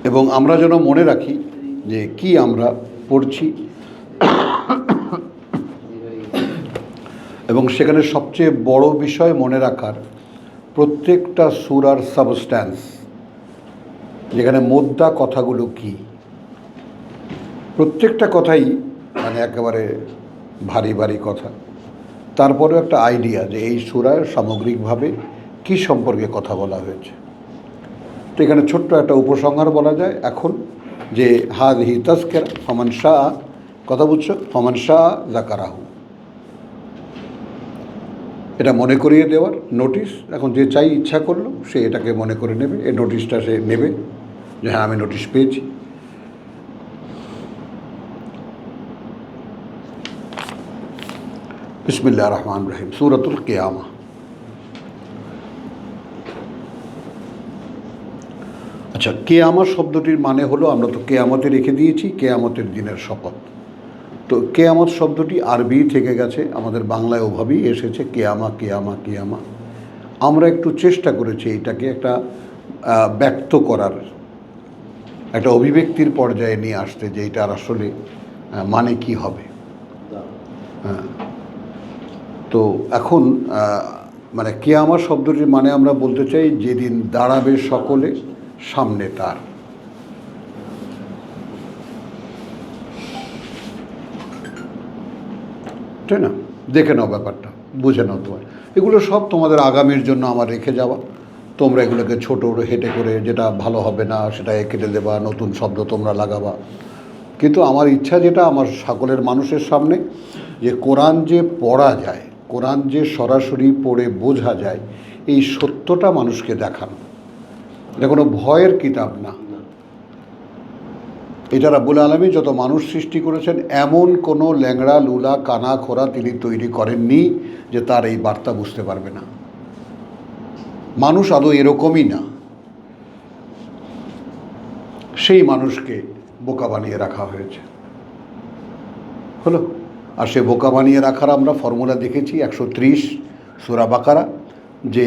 এবং আমরা যেন মনে রাখি যে কি আমরা পড়ছি, এবং সেখানে সবচেয়ে বড় বিষয় মনে রাখার প্রত্যেকটা সূরার সাবস্ট্যান্স, যেখানে মোদ্দা কথাগুলো কি। প্রত্যেকটা কথাই মানে একেবারে ভারী ভারী কথা, তারপরেও একটা আইডিয়া যে এই সূরায় সামগ্রিকভাবে কি সম্পর্কে কথা বলা হয়েছে। তো এখানে ছোট্ট একটা উপসংহার বলা যায় এখন, যে হাযিহি তাযকিরা ফামান শাআ, কথা বুঝছো, ফামান শাআ যাকারাহু, এটা মনে করিয়ে দেওয়ার নোটিশ। এখন যে চাই ইচ্ছা করলো সে এটাকে মনে করে নেবে, এই নোটিশটা সে নেবে যে হ্যাঁ আমি নোটিশ পেয়েছি। বিসমিল্লাহির রহমানির রহিম, সূরাতুল কিয়ামা। আচ্ছা, কিয়ামা শব্দটির মানে হলো, আমরা তো কেয়ামতে রেখে দিয়েছি কেয়ামতের দিনের শপথ। তো কেয়ামত শব্দটি আরবি থেকে গেছে, আমাদের বাংলায় ওভাবেই এসেছে, কেয়ামা কেয়ামা কেয়ামা। আমরা একটু চেষ্টা করেছি এটাকে একটা ব্যক্ত করার, একটা অভিব্যক্তির পর্যায়ে নিয়ে আসতে, যে এটার আসলে মানে কি হবে। হ্যাঁ, তো এখন মানে কিয়ামা শব্দটির মানে আমরা বলতে চাই যেদিন দাঁড়াবে সকলে সামনে তার। তাই না? দেখে নাও ব্যাপারটা, বুঝে নাও তোমার। এগুলো সব তোমাদের আগামীর জন্য আমার রেখে যাওয়া। তোমরা এগুলোকে ছোটো হেঁটে করে, যেটা ভালো হবে না সেটা কেটে দেবা, নতুন শব্দ তোমরা লাগাবা। কিন্তু আমার ইচ্ছা যেটা আমার সকলের মানুষের সামনে, যে কোরআন যে পড়া যায়, কোরআন যে সরাসরি পড়ে বোঝা যায়, এই সত্যটা মানুষকে দেখানো। এটা কোনো ভয়ের কিতাব না। এটা রাব্বুল আলামিন যত মানুষ সৃষ্টি করেছেন, এমন কোনো ল্যাংড়া লুলা কানা খোরা তিনি তৈরি করেননি যে তার এই বার্তা বুঝতে পারবে না। মানুষ আদৌ এরকমই না। সেই মানুষকে বোকা বানিয়ে রাখা হয়েছে, হলো। আর সে বোকা বানিয়ে রাখার আমরা ফর্মুলা দেখেছি 130 সূরা বাকারা, যে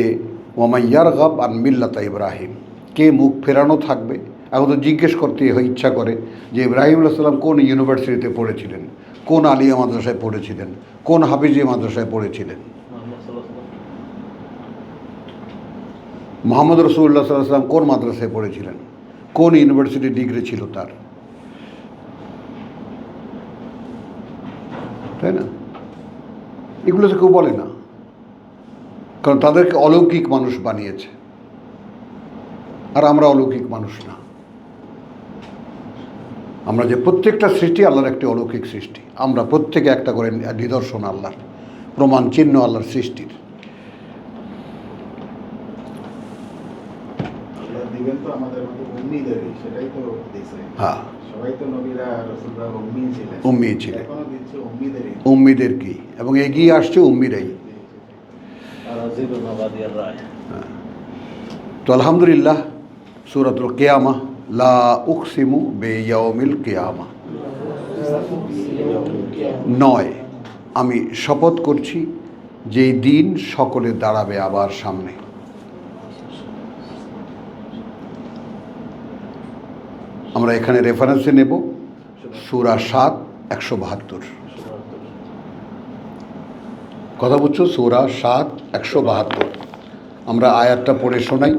ওয়া ইয়ারগাব আন মিল্লাতা ইব্রাহিম, কে মুখ ফেরানো থাকবে। এখন তো জিজ্ঞেস করতে ইচ্ছা করে যে ইব্রাহিম আলাইহিস সালাম কোন ইউনিভার্সিটিতে পড়েছিলেন, কোন আলিয়া মাদ্রাসায় পড়েছিলেন, কোন হাফিজি মাদ্রাসায় পড়েছিলেন। মুহাম্মদ রাসূলুল্লাহ সাল্লাল্লাহু আলাইহি ওয়াসাল্লাম কোন মাদ্রাসায় পড়েছিলেন, কোন ইউনিভার্সিটি ডিগ্রি ছিল তার, তাই না? এগুলো তো কেউ বলে না, কারণ তাদেরকে অলৌকিক মানুষ বানিয়েছে, আর আমরা অলৌকিক মানুষ না। আমরা যে প্রত্যেকটা সৃষ্টি আল্লাহর একটি অলৌকিক সৃষ্টি, আমরা প্রত্যেকে একটা করে নিদর্শন আল্লাহর, প্রমাণ চিহ্ন আল্লাহর সৃষ্টির। হ্যাঁ, উম্মি ছিলেন, উম্মিদের কি, এবং এগিয়ে আসছে উম্মিরাই। তো আলহামদুলিল্লাহ, সূরাতুল কিয়ামা, লা উকসিমু বিয়াউমিল কিয়ামা, নয় আমি শপথ করছি যেই দিন সকলে দাঁড়াবে আবার সামনে। আমরা এখানে রেফারেন্সে নেব সূরা ৭ 172, কথা বুঝছো, সূরা ৭ 172। আমরা আয়াতটা পড়ে শোনাই,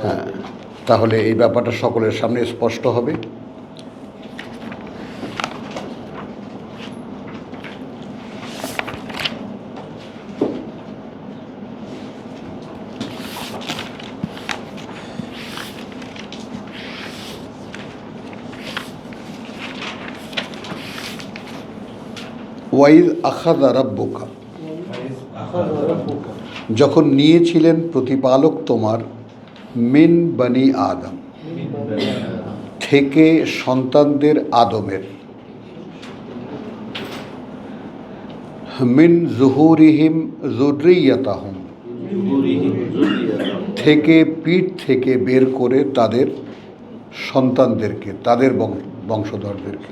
হ্যাঁ, তাহলে এই ব্যাপারটা সকলের সামনে স্পষ্ট হবে। ওয়াইদ আখাযা রাব্বুকা, যখন নিয়েছিলেন প্রতিপালক তোমার, মিন বনি আদম, থেকে সন্তানদের আদমের, মিন জুহুরিহিম যুররিয়াতাহুম, থেকে পিঠ থেকে বের করে তাদের সন্তানদেরকে, তাদের বংশধরদেরকে।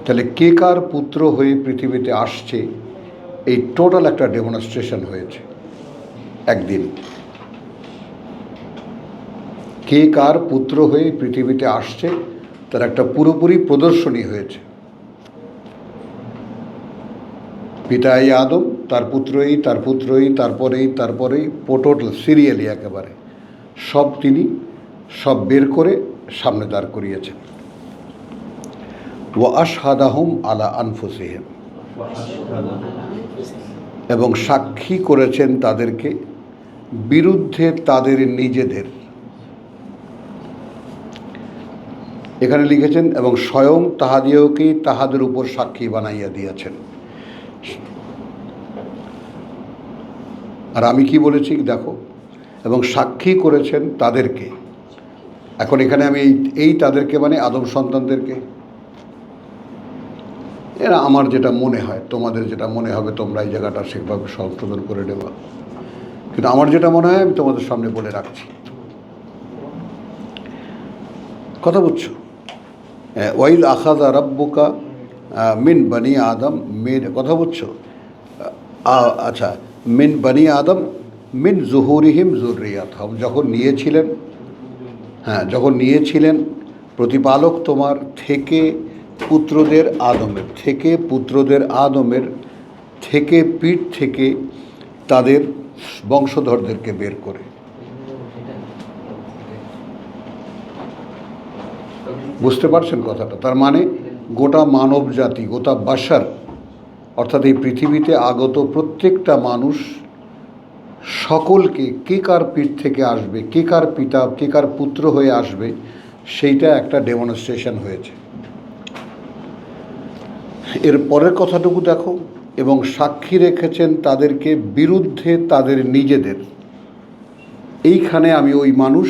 তাহলে কে কার পুত্র হয়ে পৃথিবীতে আসছে, এই টোটাল একটা ডেমনস্ট্রেশন হয়েছে একদিন। কে কার পুত্র হয়ে পৃথিবীতে আসছে তার একটা পুরোপুরি প্রদর্শনী হয়েছে। পিতা এই আদম, তার পুত্রই, তার পুত্রই, তারপরেই টোটাল সিরিয়ালি একেবারে সব তিনি সব বের করে সামনে দাঁড় করিয়েছেন। ওয়া আশহাদাহুম আলা আনফুসিহিম, এবং সাক্ষী করেছেন তাদেরকে বিরুদ্ধে তাদের নিজেদের। এখানে লিখেছেন এবং স্বয়ং তাহাদিওকেই তাহাদের উপর সাক্ষী বানাইয়া দিয়েছেন। আর আমি কি বলেছি দেখো, এবং সাক্ষী করেছেন তাদেরকে। এখন এখানে আমি এই তাদেরকে মানে আদম সন্তানদেরকে, এরা আমার যেটা মনে হয়, তোমাদের যেটা মনে হবে তোমরা এই জায়গাটা সেভাবে সংশোধন করে নেবা, কিন্তু আমার যেটা মনে হয় আমি তোমাদের সামনে বলে রাখছি। কথা বুঝছো? ওয়াইদ আখাযা রাব্বুকা মিন বানি আদম, কথা বুঝছো? আচ্ছা, মিন বানি আদম মিন জুহুরিহিম যুররিয়াতহুম, যখন নিয়েছিলেন প্রতিপালক তোমার থেকে পুত্রদের আদমের থেকে পিঠ থেকে তাদের বংশধরদেরকে বের করে। বুঝতে পারছেন কথাটা? তার মানে গোটা মানব জাতি, গোটা বাশার, অর্থাৎ এই পৃথিবীতে আগত প্রত্যেকটা মানুষ সকলকে কে কার পিঠ থেকে আসবে, কে কার পিতা, কে কার পুত্র হয়ে আসবে, সেইটা একটা ডেমনস্ট্রেশন হয়েছে। এর পরের কথাটুকু দেখো, এবং সাক্ষী রেখেছেন তাদেরকে বিরুদ্ধে তাদের নিজেদের। এইখানে আমি ওই মানুষ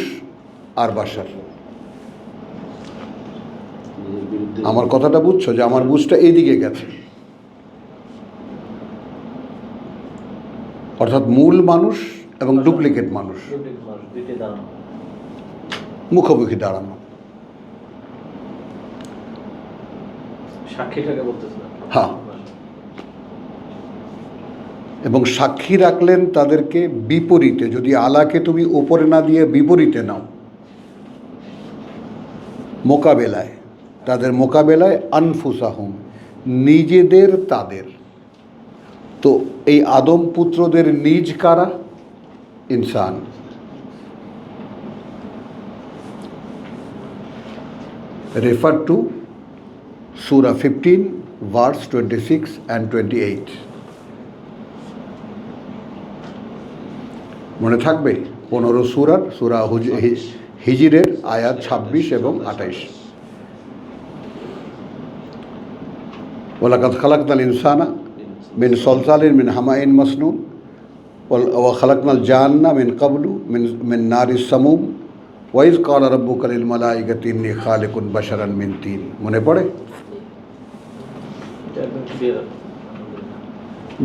আর বাশার, আমার কথাটা বুঝছো? যে আমার বুঝটা এইদিকে গেছে, অর্থাৎ মূল মানুষ এবং ডুপ্লিকেট মানুষ মুখোমুখি দাঁড়ানো। হ্যাঁ, এবং সাক্ষী রাখলেন তাদেরকে বিপরীতে। যদি আলাকে তুমি ওপরে না দিয়ে বিপরীতে নাও, তাদের মোকাবেলায় আনফুসাহুম, নিজেদের তাদের। তো এই আদম পুত্রদের নিজ কারা? ইনসান। Refer to Surah 15 verse 26 and 28। মনে থাকবে 15 সূরা হিজরের আয়াত 26 এবং 28। ওয়ালাকাদ খালাকনাল ইনসানা মিন সলসালিন মিন হামাইন মাসনুন ওয়া খালাকনাল জান্না মিন ক্বাবলু মিন নারিস সামুম ওয়া ইয ক্বালা রাব্বুকা লিল মালাইকাতি ইন্নী খালিকুন বাশারান মিন তিন। মনে পড়ে?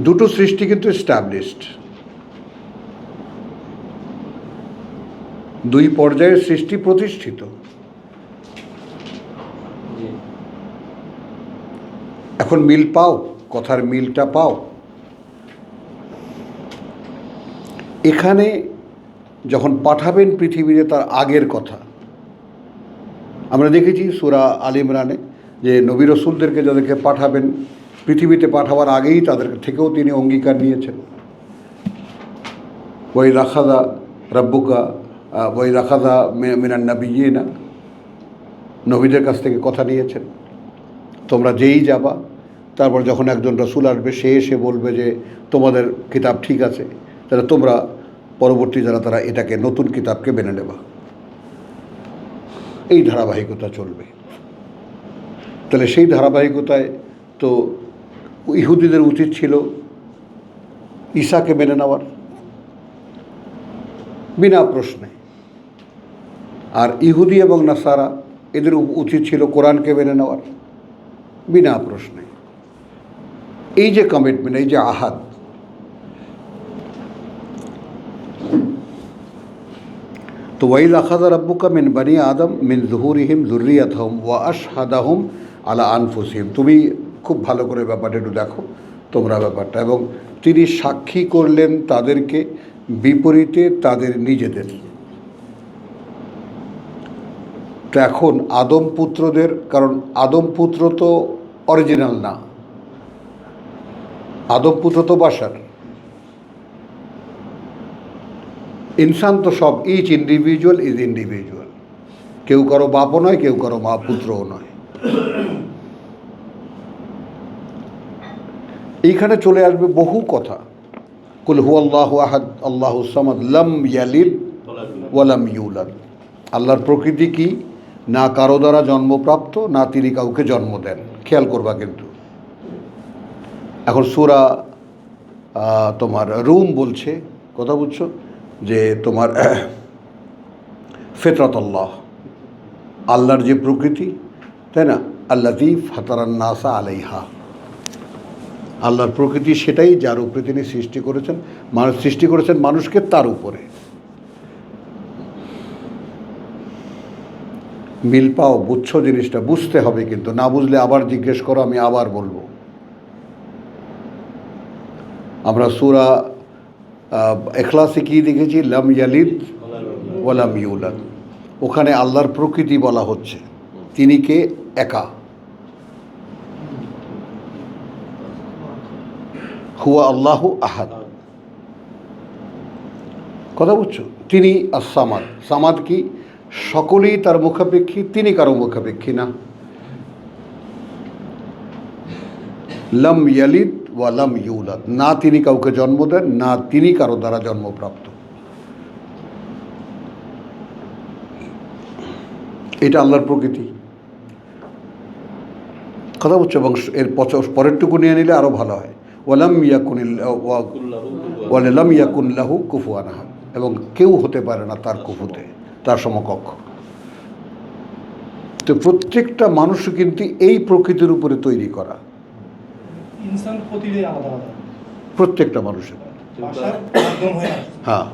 দুটো সৃষ্টি কিন্তু এস্টাবলিশড, দুই পর্যায়ের সৃষ্টি প্রতিষ্ঠিত। এখন মিল পাও, কথার মিলটা পাও। এখানে যখন পাঠাবেন পৃথিবীতে তার আগের কথা আমরা দেখেছি সূরা আল ইমরানে, যে নবী রসুলদেরকে যাদেরকে পাঠাবেন পৃথিবীতে পাঠাবার আগেই তাদের থেকেও তিনি অঙ্গীকার নিয়েছেন। ওয়াইদ আখাযা রাব্বুকা ওয়াইদ আখাযা মিনান নাবিয়্যিনা, নবীদের কাছ থেকে কথা নিয়েছেন তোমরা যেই যাবা, তারপর যখন একজন রসুল আসবে সে এসে বলবে যে তোমাদের কিতাব ঠিক আছে, তাহলে তোমরা পরবর্তী যারা তারা এটাকে নতুন কিতাবকে মেনে নেবা। এই ধারাবাহিকতা চলবে। তাহলে সেই ধারাবাহিকতায় তো ইহুদিদের উচিত ছিল ঈসাকে মেনে নেওয়ার বিনা প্রশ্নে, আর ইহুদি এবং নাসারা এদের উচিত ছিল কোরআনকে মেনে নেওয়ার বিনা প্রশ্নে। এই যে কমিটমেন্ট, এই যে আহাদ, তো ওয়াইদ আখাযা রাব্বুকা মিন বানি আদম মিন যুহুরিহিম যুররিয়াতহুম ওয়া আশহাদাহুম আলা আনফুসিহিম। তুমি খুব ভালো করে ব্যাপারটা একটু দেখো তোমরা ব্যাপারটা। এবং তিনি সাক্ষী করলেন তাদেরকে বিপরীতে তাদের নিজেদের। তো এখন আদম পুত্রদের, কারণ আদম পুত্র তো অরিজিনাল না, আদম পুত্র তো বাশার, ইনসান তো সব, ইচ ইন্ডিভিজুয়াল ইজ ইন্ডিভিজুয়াল, কেউ কারো বাপও নয়, কেউ কারো মা পুত্রও নয়। এইখানে চলে আসবে বহু কথা। কুল হুয়াল্লাহু আহাদ আল্লাহুস সামাদ লাম ইয়ালিদ ওয়া লাম ইউলাদ। আল্লাহর প্রকৃতি কি? না কারো দ্বারা জন্মপ্রাপ্ত, না তিনি কাউকে জন্ম দেন। খেয়াল করবা কিন্তু। এখন সূরা তোমার রুম বলছে, কথা বুঝছো, যে তোমার ফিতরাতাল্লাহ, আল্লাহর যে প্রকৃতি, তাই না, আল্লাযী ফাতারান নাসা আলাইহা, আল্লাহর প্রকৃতি সেটাই যার উপরে তিনি সৃষ্টি করেছেন, মানুষ সৃষ্টি করেছেন মানুষকে তার উপরে। মিল পাও? বুঝছো জিনিসটা? বুঝতে হবে কিন্তু, না বুঝলে আবার জিজ্ঞেস করো, আমি আবার বলবো। আমরা সূরা ইখলাসে কি দেখেছি? লাম ইয়ালিদ ওয়া লাম ইউলাদ। ওখানে আল্লাহর প্রকৃতি বলা হচ্ছে, তিনি কে? একা। হুয়া আল্লাহু আহাদ, কথা বুঝছো? তিনি আস-সামাদ। সামাদ কি? সকলেই তার মুখাপেক্ষী, তিনি কারো মুখাপেক্ষী না। লাম ইয়ালিদ ওয়া লাম ইউলাদ, না তিনি কাউকে জন্ম দেন, না তিনি কারো দ্বারা জন্মপ্রাপ্ত। এটা আল্লাহর প্রকৃতি, কথা বুঝছো? এবং এর পরেরটুকু নিয়ে নিলে আরও ভালো হয়। ওয়ালাম ইয়াকুন লাহু কুফুয়ান আহাদ, এবং কেউ হতে পারে না তার কুফুতে, তার সমকক্ষ। তো প্রত্যেকটা মানুষ কিন্তু এই প্রকৃতির উপরে তৈরি করা, প্রত্যেকটা মানুষের। হ্যাঁ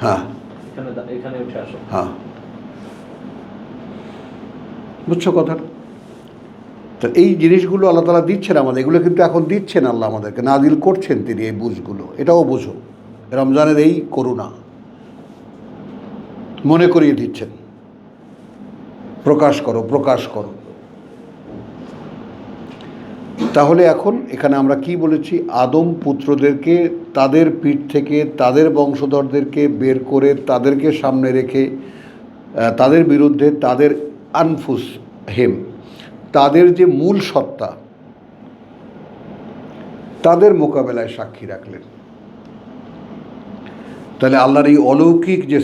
হ্যাঁ হ্যাঁ, বুঝছো কথাটা? তো এই জিনিসগুলো আল্লাহ তাআলা দিচ্ছেন আমাদের, এগুলো কিন্তু এখন দিচ্ছেন আল্লাহ আমাদেরকে, নাজিল করছেন তিনি এই বুঝগুলো। এটাও বোঝো, রমজানের এই করুণা মনে করিয়ে দিচ্ছেন, প্রকাশ করো, প্রকাশ করো। তাহলে এখন এখানে আমরা কি বলেছি? আদম পুত্রদেরকে তাদের পিঠ থেকে তাদের বংশধরদেরকে বের করে তাদেরকে সামনে রেখে তাদের বিরুদ্ধে তাদের আনফুস হেম, তাদের যে মূল সত্তা, তাদের মোকাবেলায় সাক্ষী রাখলেন। তাহলে আল্লাহর এই অলৌকিক যে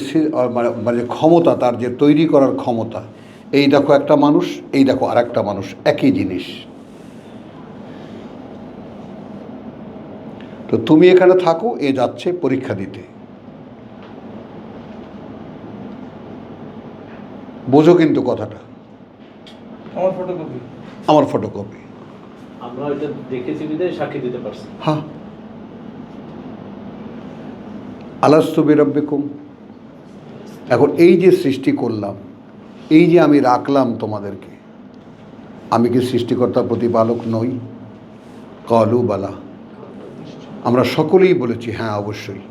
মানে ক্ষমতা, তার যে তৈরি করার ক্ষমতা, এই দেখো একটা মানুষ, এই দেখো আর একটা মানুষ, একই জিনিস। তো তুমি এখানে থাকো, এ যাচ্ছে পরীক্ষা দিতে, বোঝো কিন্তু কথাটা। আমার ফটোকপি আমরা এটা দেখেছি বিধায় সাক্ষী দিতে পারছি। হ্যাঁ, আলাস্তু বিরাব্বিকুম। এখন এই যে সৃষ্টি করলাম, এই যে আমি রাখলাম তোমাদেরকে, আমি কি সৃষ্টিকর্তার প্রতিপালক নই? ক্বালু বালা, আমরা সকলেই বলেছি হ্যাঁ অবশ্যই।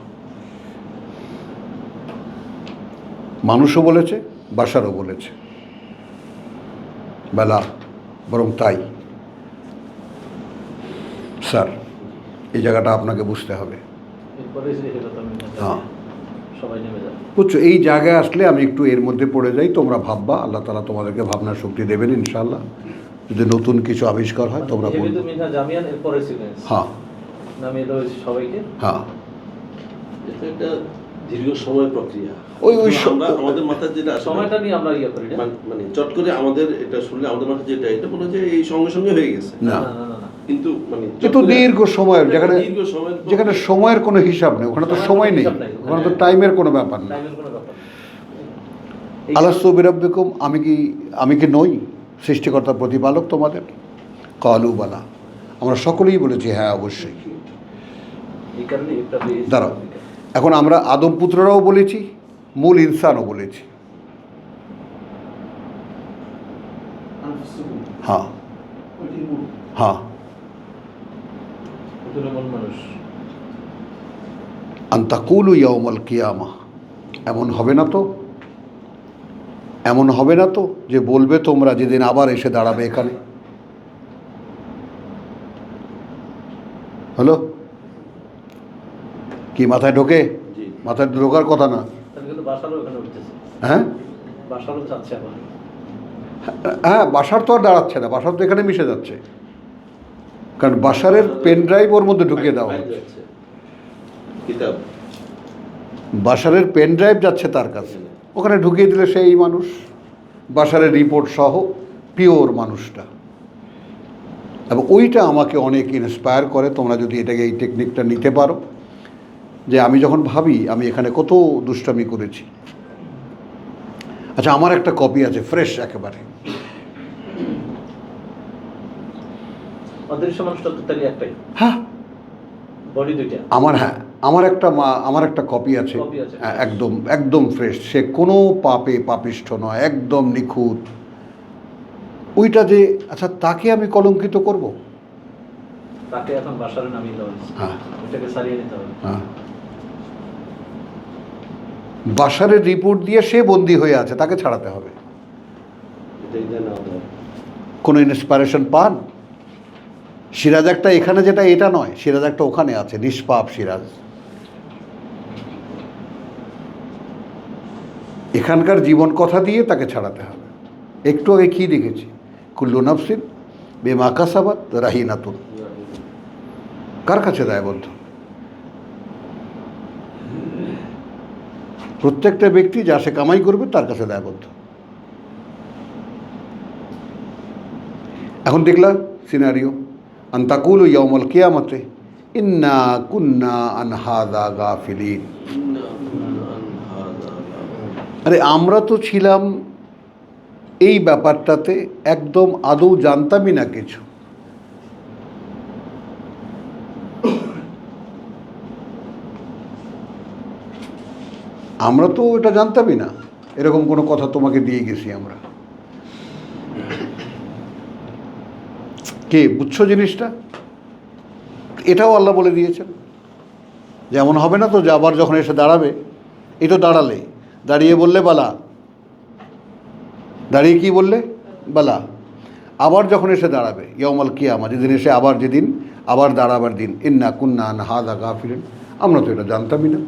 মানুষও বলেছে, বাশারও বলেছে, বেলা, বরং তাই। স্যার, এই জায়গাটা আপনাকে বুঝতে হবে। হ্যাঁ, বুঝছো? এই জায়গায় আসলে আমি একটু এর মধ্যে পড়ে যাই, তোমরা ভাববা, আল্লাহ তাআলা তোমাদেরকে ভাবনার শক্তি দেবেন ইনশাআল্লাহ। যদি নতুন কিছু আবিষ্কার হয় তোমরা বলবে। হ্যাঁ হ্যাঁ, এটা দীর্ঘ সময় প্রক্রিয়া। ওই আমাদের মাথায় যেটা সময়টা নিয়ে আমরা ইয়ে করি, মানে চট করে আমাদের এটা শুনলে আমাদের মাথায় যেটা, এটা মনে হয় এই সঙ্গে সঙ্গে হয়ে গেছে। না, কিন্তু মানে কিন্তু দীর্ঘ সময়ের, যেখানে সময়ের কোনো হিসাব নেই, ওখানে তো সময় নেই, ওখানে তো টাইমের কোনো ব্যাপার না। আলাস্তু বিরাব্বিকুম, আমি কি নই সৃষ্টিকর্তার প্রতিপালক তোমাদের? ক্বালু বালা, আমরা সকলেই বলেছি হ্যাঁ অবশ্যই। দাঁড়াও, এখন আমরা আদম পুত্ররাও বলেছি, মূল ইনসানও বলেছি। হ্যাঁ হ্যাঁ, আন তাকুলু ইয়াউমাল কিয়ামাহ এমন হবে না তো? এমন হবে না তো যে বলবে তোমরা যেদিন আবার এসে দাঁড়াবে এখানে? হলো কি মাথায় ঢোকে? জি। মাথায় ঢোকার কথা না। তাহলে কিন্তু বাসারও এখানে উঠতেছে, হ্যাঁ বাসারও চাচ্ছে আবার। হ্যাঁ, বাসার তো আর দাঁড়াচ্ছে না, বাসার তো এখানে মিশে যাচ্ছে, কারণ বাসারের পেন ড্রাইভ ওর মধ্যে ঢুকিয়ে দেওয়া হচ্ছে। যাচ্ছে কিতাব বাসারের পেন ড্রাইভ যাচ্ছে তার কাছে, ওখানে ঢুকিয়ে দিলে সেই মানুষ বাসারের রিপোর্ট সহ পিওর মানুষটা। এবং ওইটা আমাকে অনেক ইন্সপায়ার করে। তোমরা যদি এটাকে এই টেকনিকটা নিতে পারো, যে আমি যখন ভাবি আমি এখানে কত দুষ্টামি করেছি। আচ্ছা, আমার একটা কপি আছে ফ্রেশ একেবারে। অদৃশ্য মানুষটা তো তাহলে একটাই, হ্যাঁ, বডি দুইটা। আমার একটা কপি আছে, Copy আছে। একদম একদম ফ্রেশ। সে কোনো পাপিষ্ঠ নয়, একদম নিখুঁত। ওইটা যে, আচ্ছা তাকে আমি কলঙ্কিত করব? তাকে এখন বাসারে নামিয়ে দেওয়া হয়েছে, হ্যাঁ ওইটাকে সারিয়ে নিতে হবে। হ্যাঁ, বাসারের রিপোর্ট দিয়ে সে বন্দী হয়ে আছে, তাকে ছাড়াতে হবে। এটাই জানা আমাদের। কোনো ইন্সপিরেশন পান? সিরাজ একটা এখানে, যেটা এটা নয়, সিরাজ একটা ওখানে আছে, নিষ্পাপ সিরাজ। এখানকার জীবন কথা দিয়ে তাকে ছাড়াতে হবে। একটু আগে কী দেখেছি, কুল্লু নাফসিন বিমা কাসাবাত রাহিনাতুন। কার কাছে দায়বদ্ধ? প্রত্যেকটা ব্যক্তি যা সে কামাই করবে তার কাছে দায়বদ্ধ। এখন দেখলাম সিনারিও, আন্তাকুল ইয়াউমুল কিয়ামতে ইন্না কুন্না আন হাযা গাফিলিন। আরে আমরা তো ছিলাম এই ব্যাপারটাতে একদম আদৌ জানতামই না কিছু। আমরা তো এটা জানতামই না, এরকম কোনো কথা তোমাকে দিয়ে গেছি আমরা। কে বুঝছো জিনিসটা? এটাও আল্লাহ বলে দিয়েছেন, যেমন হবে না তো যে আবার যখন এসে দাঁড়াবে, এই তো দাঁড়ালে, দাঁড়িয়ে বললে বালা, দাঁড়িয়ে কি বললে বালা, আবার যখন এসে দাঁড়াবে ইয়াউমাল কিয়ামা, যেদিন এসে যেদিন আবার দাঁড়াবার দিন, ইন্না কুন্না আন হাযা গাফিলিন, আমরা তো এটা জানতামই না।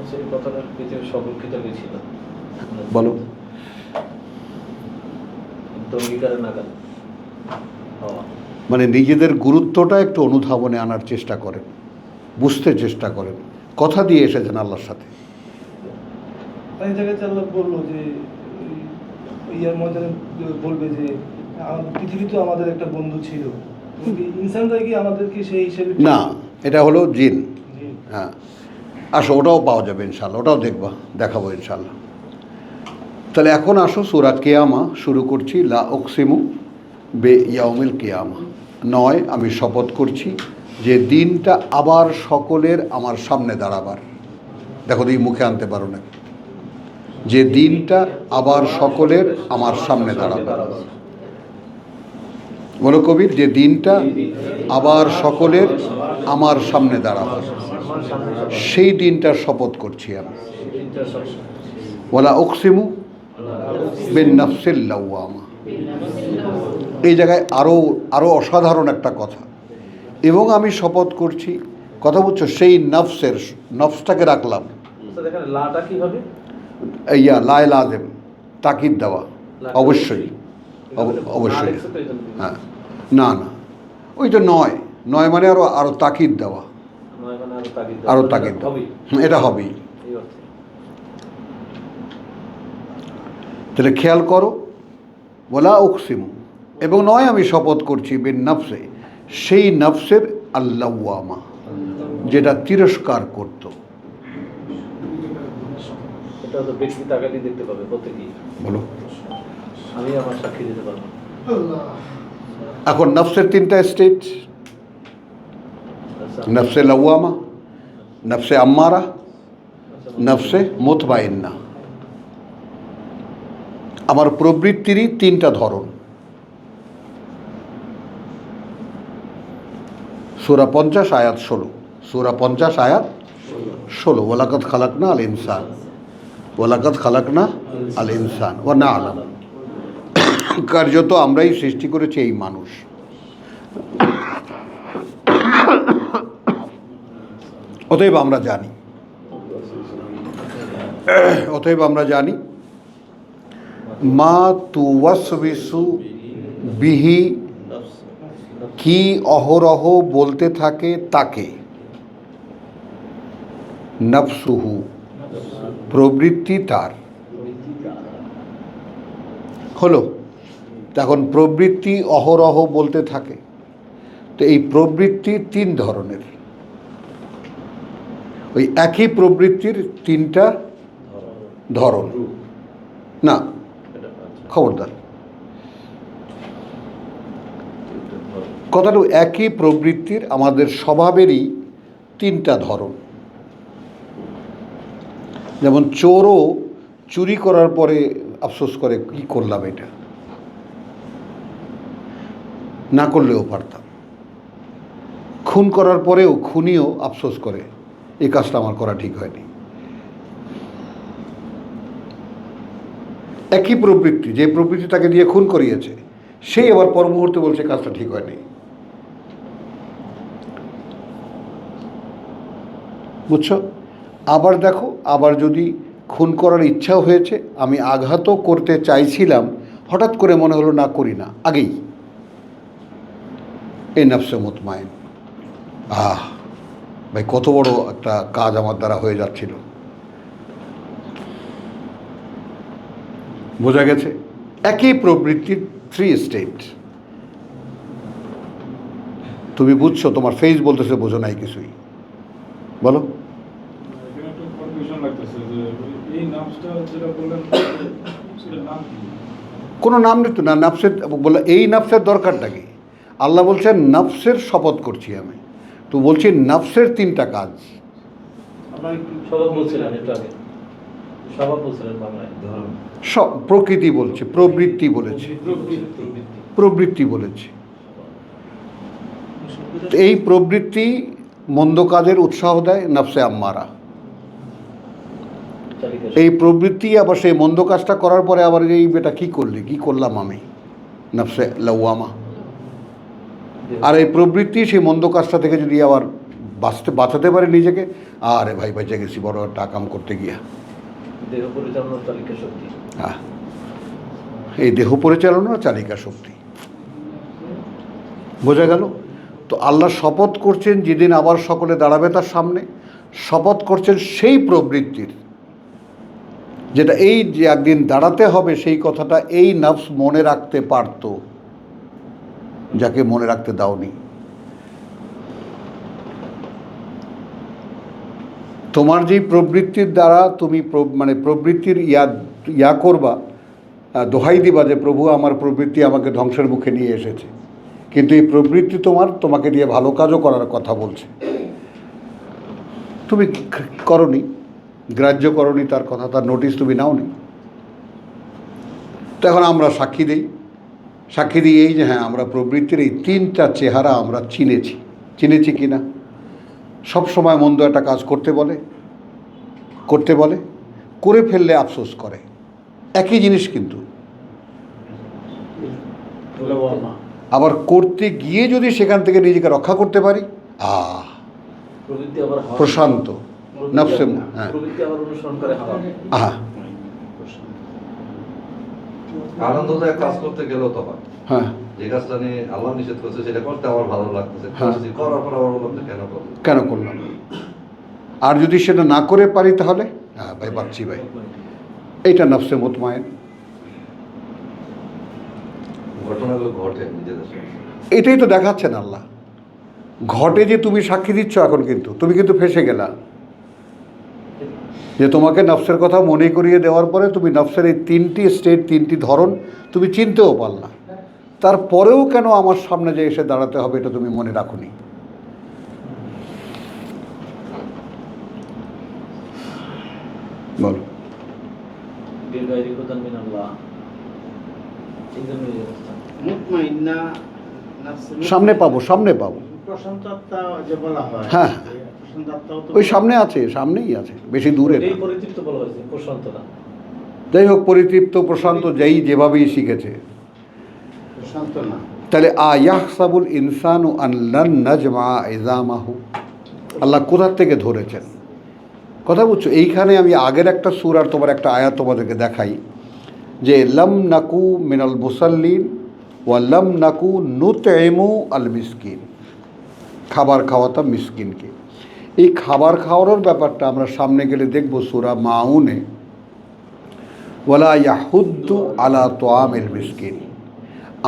সেই কথাটা পৃথিবীর সকল কিতাবে ছিল। বলো। কিন্তু অঙ্গীকারের নাগাল হওয়া। মানে নিজেদের গুরুত্বটা একটু অনুধাবনে আনার চেষ্টা করেন, বুঝতে চেষ্টা করেন। কথা দিয়ে এসেছেন আল্লাহর সাথে। তাই জায়গায় আল্লাহ বললো যে ইয়ার মধ্যে বলবে যে পৃথিবী তো আমাদের একটা বন্ধু ছিল, ইনসানরা কি আমাদেরকে সেই হিসেবে না, এটা হলো জিন। জি। হ্যাঁ, আসো, ওটাও পাওয়া যাবে ইনশাল্লাহ, ওটাও দেখাবো ইনশাল্লাহ। তাহলে এখন আসো সূরা কিয়ামা শুরু করছি। লা উকসিমু বে ইয়াউমিল কিয়ামা, নয় আমি শপথ করছি যে দিনটা আবার সকলের আমার সামনে দাঁড়াবার। দেখো এই মুখে আনতে পারো না, যে দিনটা আবার সকলের আমার সামনে দাঁড়াবার। বলো কবির, যে দিনটা আবার সকলের আমার সামনে দাঁড়াবার, সেই দিনটার শপথ করছি আমি। ওয়ালা উকসিমু বিন নাফসিল লাওয়ামা, এই জায়গায় আরও অসাধারণ একটা কথা। এবং আমি শপথ করছি, কথা বুঝছো, সেই নফসটাকে রাখলাম। দেখেন লাটা কি হবে? লায় লাজেম, তাকিদ দেওয়া, অবশ্যই অবশ্যই। হ্যাঁ, না না, ওইটা নয় মানে আরো তাকিদ দেওয়া, আরো তাকিদ দেওয়া, এটা হবেই। তাহলে খেয়াল করো, ওয়ালা উকসিমু, এবং নয় আমি শপথ করছি বিন নফসে, সেই নফসের আল্লাওয়ামা, যেটা তিরস্কার করত। এটা তো ব্যক্তি তাকালি দেখতে পাবে প্রত্যেকই। বলো, আমি আমার সাক্ষী দিতে পারবো। এখন নফসের তিনটা স্টেট, নফসে লাওয়ামা, নফসে আম্মারা, নফসে মুতমাইন্না। আমার প্রবৃত্তিরই তিনটা ধরন। সূরা 50 আয়াত 16, সূরা 50 আয়াত 16 ওয়ালাকাদ খালাকনা আল ইনসান, ওয়ালাকাদ খালাকনা আল ইনসান ওয়া না'লাম, কার্যত আমরাই সৃষ্টি করেছি এই মানুষ। অতএব আমরা জানি মা তুওয়াসবিসু বিহি, কি অহরহ বলতে থাকে তাকে, নফসুহু প্রবৃত্তি তার হলো। তখন প্রবৃত্তি অহরহ বলতে থাকে, তো এই প্রবৃত্তি 3 ধরনের। ওই একই প্রবৃত্তির 3টা ধরন না, খবরদার, কথাটা একই প্রবৃত্তির আমাদের স্বভাবেরই 3টা ধরন। যেমন চোরও চুরি করার পরে আফসোস করে, কি করলাম, এটা না করলেও পারতাম। খুন করার পরেও খুনিও আফসোস করে, এই কাজটা আমার করা ঠিক হয়নি। একই প্রবৃত্তি, যে প্রবৃত্তি তাকে দিয়ে খুন করিয়েছে, সেই আবার পর মুহূর্তে বলছে কাজটা ঠিক হয়নি। বুঝছো? আবার দেখো, আবার যদি খুন করার ইচ্ছাও হয়েছে, আমি আঘাতও করতে চাইছিলাম, হঠাৎ করে মনে হলো না, করি না, আগেই। এই নফসে মুতমাইন, ভাই কত বড় একটা কাজ আমার দ্বারা হয়ে যাচ্ছিল। বোঝা গেছে? একই প্রবৃত্তির 3 স্টেট। তুমি বুঝছো? তোমার ফেস বলতেছে বোঝো নাই কিছুই। বলো। কোনো নাম নেই তো না, নফসের বলে এই নফসের দরকারটা কি? আল্লাহ বলছেন নফসের শপথ করছি আমি, তো বলছি নফসের 3টা কাজ। সব প্রকৃতি বলছে, প্রবৃত্তি বলেছে, প্রবৃত্তি বলেছে। এই প্রবৃত্তি মন্দ কাজের উৎসাহ দেয়, নফসে আম্মারা। এই প্রবৃত্তি আবার সেই মন্দ কাজটা করার পরে আবার এই বেটা কি করলি, কি করলাম আমি, নফসে লাওয়ামা। আর এই প্রবৃত্তি সেই মন্দ কাজটা থেকে যদি আবার বাঁচাতে পারে নিজেকে, আরে ভাই বেঁচে গেছি বড় একটা কাম করতে গিয়া। হ্যাঁ, এই দেহ পরিচালনার চালিকা শক্তি। বোঝা গেল? তো আল্লাহ শপথ করছেন যেদিন আবার সকলে দাঁড়াবে তার সামনে, শপথ করছেন সেই প্রবৃত্তির, যেটা এই যে একদিন দাঁড়াতে হবে, সেই কথাটা এই নফস মনে রাখতে পারত, যাকে মনে রাখতে দাওনি। তোমার যেই প্রবৃত্তির দ্বারা তুমি মানে প্রবৃত্তির ইয়া করবা, দোহাই দিবা যে প্রভু আমার প্রবৃত্তি আমাকে ধ্বংসের মুখে নিয়ে এসেছে, কিন্তু এই প্রবৃত্তি তোমাকে দিয়ে ভালো কাজও করার কথা বলছে, তুমি করনি, গ্রাহ্য করনি তার কথা, তার নোটিশ তুমি নাওনি। তো এখন আমরা সাক্ষী দিই এই যে হ্যাঁ, আমরা প্রবৃত্তির এই 3টা চেহারা আমরা চিনেছি কি না। সবসময় মন্দ একটা কাজ করতে বলে, করে ফেললে আফসোস করে, একই জিনিস কিন্তু। আবার করতে গিয়ে যদি সেখান থেকে নিজেকে রক্ষা করতে পারি, প্রশান্ত নফসে, হ্যাঁ, আনন্দদায়ক কাজ করতে গেলেও তো হয়, হ্যাঁ, যে কাজটা নিয়ে আল্লাহ নিষেধ করছে সেটা করতে আমার ভালো লাগতেছে, করার পর আবার বললাম কেন করলাম। আর যদি সেটা না করে পারি তাহলে হ্যাঁ ভাই পাচ্ছি ভাই, এইটা নফসে মুতমাইন। ঘটনাগুলো ঘটে নিজেদের সাথে, এটাই তো দেখাচ্ছেন আল্লাহ। ঘটে যে তুমি সাক্ষী দিচ্ছ, এখন কিন্তু তুমি কিন্তু ফেসে গেলা, যে তোমাকে নফসের কথা মনে করিয়ে দেওয়ার পরে তুমি নফসের এই 3টি স্টেট, 3টি ধরন তুমি চিনতেও পারলা, তারপরেও কেন আমার সামনে যে এসে দাঁড়াতে হবে এটা তুমি মনে রাখোনি। বলো। সামনে পাবো প্রশান্ত আত্মা যে বলা হয়, হ্যাঁ। প্রশান্ত আত্মাও তো ওই সামনে আছে, সামনেই আছে, বেশি দূরে না। এই পরিতৃপ্ত বলা হয়েছে প্রশান্তরা। যাই হোক, পরিতৃপ্ত প্রশান্ত যেই যেভাবেই শিখেছে। প্রশান্ত না। তাহলে আয়াহসাবুল ইনসানু আন লান নাজমা ইজামাহু, আল্লাহ কোথার থেকে ধরেছেন কথা বুঝছো? এইখানে আমি আগের একটা সূরার তোমার একটা আয়াত তোমাদেরকে দেখাই যে লাম নাকু মিনাল মুসাল্লিন ওয়া লাম নাকু নুতইমু আল মিসকিন, খাবার খাওয়াতাম মিসকিনকে। এই খাবার খাওয়ানোর ব্যাপারটা আমরা সামনে গেলে দেখব সূরা মাউনে, ওয়ালা ইয়াহুদ্দু আলা তোয়ামিল মিসকিন,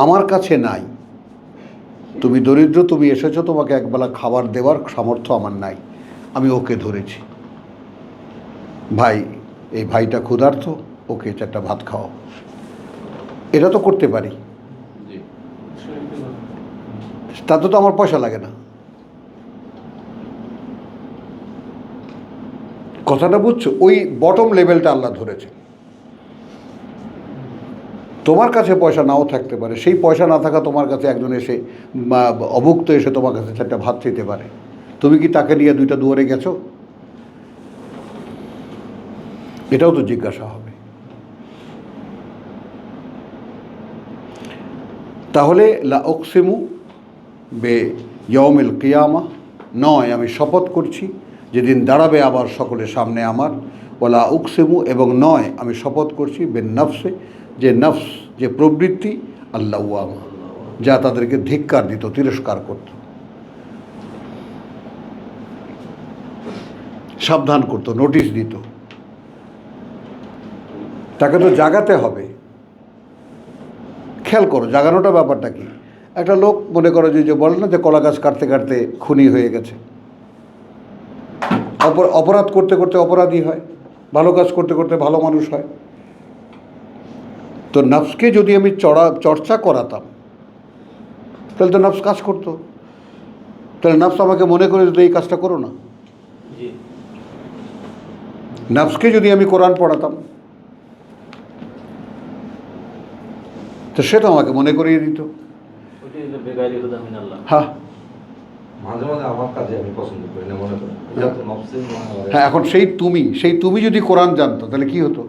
আমার কাছে নাই, তুমি দরিদ্র, তুমি এসেছো, তোমাকে একবেলা খাবার দেওয়ার সামর্থ্য আমার নাই, আমি ওকে ধরেছি, ভাই এই ভাইটা ক্ষুধার্ত, ওকে 4টা ভাত খাওয়াও। এটা তো করতে পারি, জি। তাতে তো আমার পয়সা লাগে না। কথাটা বুঝছো? ওই বটম লেভেলটা আল্লাহ ধরেছে। তোমার কাছে পয়সা নাও থাকতে পারে, সেই পয়সা না থাকা তোমার কাছে একজন এসে অভুক্ত এসে তোমার কাছে 4টা ভাত খেতে পারে, তুমি কি তাকে নিয়ে 2টা দুয়ারে গেছো? এটাও তো জিজ্ঞাসা হবে। তাহলে লা উকসিমু বে ইয়াউমিল কিয়ামা, নয় আমি শপথ করছি যেদিন দাঁড়াবে আবার সকলের সামনে আমার, ওয়ালা উকসিমু এবং নয় আমি শপথ করছি বে নফসে, যে নফস, যে প্রবৃত্তি, আল্লাওয়ামা, যা তাদেরকে ধিক্কার দিত, তিরস্কার করত, সাবধান করত, নোটিশ দিত। তাকে তো জাগাতে হবে। খেয়াল করো জাগানোটা ব্যাপারটা কি। একটা লোক মনে করো যে বলে না যে কলা গাছ কাটতে কাটতে খুনি হয়ে গেছে, অপরাধ করতে করতে অপরাধী হয়, ভালো কাজ করতে করতে ভালো মানুষ হয়। তো নফসকে যদি আমি চর্চা করাতাম তাহলে তো নফস কাজ করতো, তাহলে নফস আমাকে মনে করে দিত এই কাজটা করো না। জি। নফসকে যদি আমি কোরআন পড়াতাম তো সে তো আমাকে মনে করিয়ে দিত। ওইটাই হলো বেগাইরি হুদা মিনাল্লাহ। হ্যাঁ মাঝে মাঝে আমার কাজে আমি পছন্দ করি না, মনে করেন এটা তো নফসের হ্যাঁ, এখন সেই তুমি যদি কোরআন জানতো তাহলে কি হতো?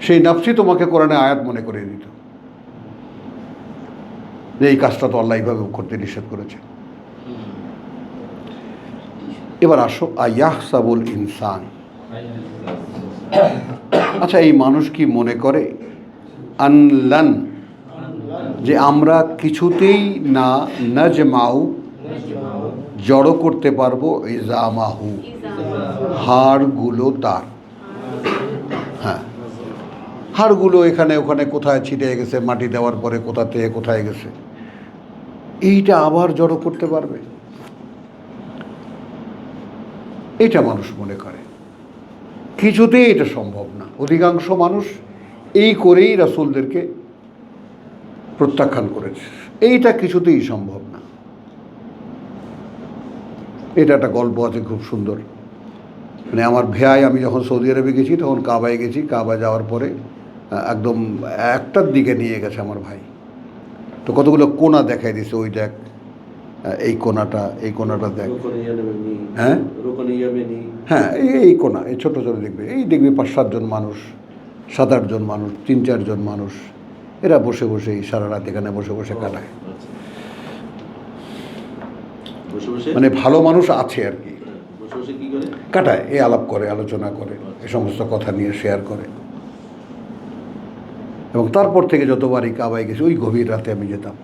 সেই নফসই তোমাকে কোরআনে আয়াত মনে করে দিত যে এই কাজটা তো আল্লাহ এইভাবে করতে নিষেধ করেছে। এবার আসো আয়াহসাবুল ইনসান, আচ্ছা এই মানুষ কি মনে করে আনলান, যে আমরা কিছুতেই না নাজমাউ, জড়ো করতে পারবো ইজামাহু, হাড়গুলো তার। হ্যাঁ, হাড়গুলো এখানে ওখানে কোথায় ছিটে গেছে, মাটি দেওয়ার পরে কোথা থেকে কোথায় গেছে, এইটা আবার জড়ো করতে পারবে? এটা মানুষ মনে করে। কিছুতেই এটা সম্ভব না। অধিকাংশ মানুষ এই করেই রাসূলদেরকে প্রত্যাখ্যান করেছে, এইটা কিছুতেই সম্ভব না। এটা একটা গল্প আছে খুব সুন্দর, মানে আমার ভাই, আমি যখন সৌদি আরবে গেছি তখন কাবায় গেছি, কাবা যাওয়ার পরে একদম একটার দিকে নিয়ে গেছে আমার ভাই, তো কতগুলো কোণা দেখাই দিছে, ওই দেখ এই কোণাটা, এই কোণাটা দেখ, হ্যাঁ হ্যাঁ এই কোণা, এই ছোটো ছোটো দেখবে, এই দেখবি 5-7 জন মানুষ, 7-8 জন মানুষ, 3-4 জন মানুষ, এরা বসে বসে সারা রাত এখানে বসে বসে কাটায়। মানে ভালো মানুষ আছে আর কি, কাটায়, এই আলাপ করে, আলোচনা করে, এই সমস্ত কথা নিয়ে শেয়ার করে। এবং তারপর থেকে যতবারই কাবায় গেছি ওই গভীর রাতে আমি যেতাম,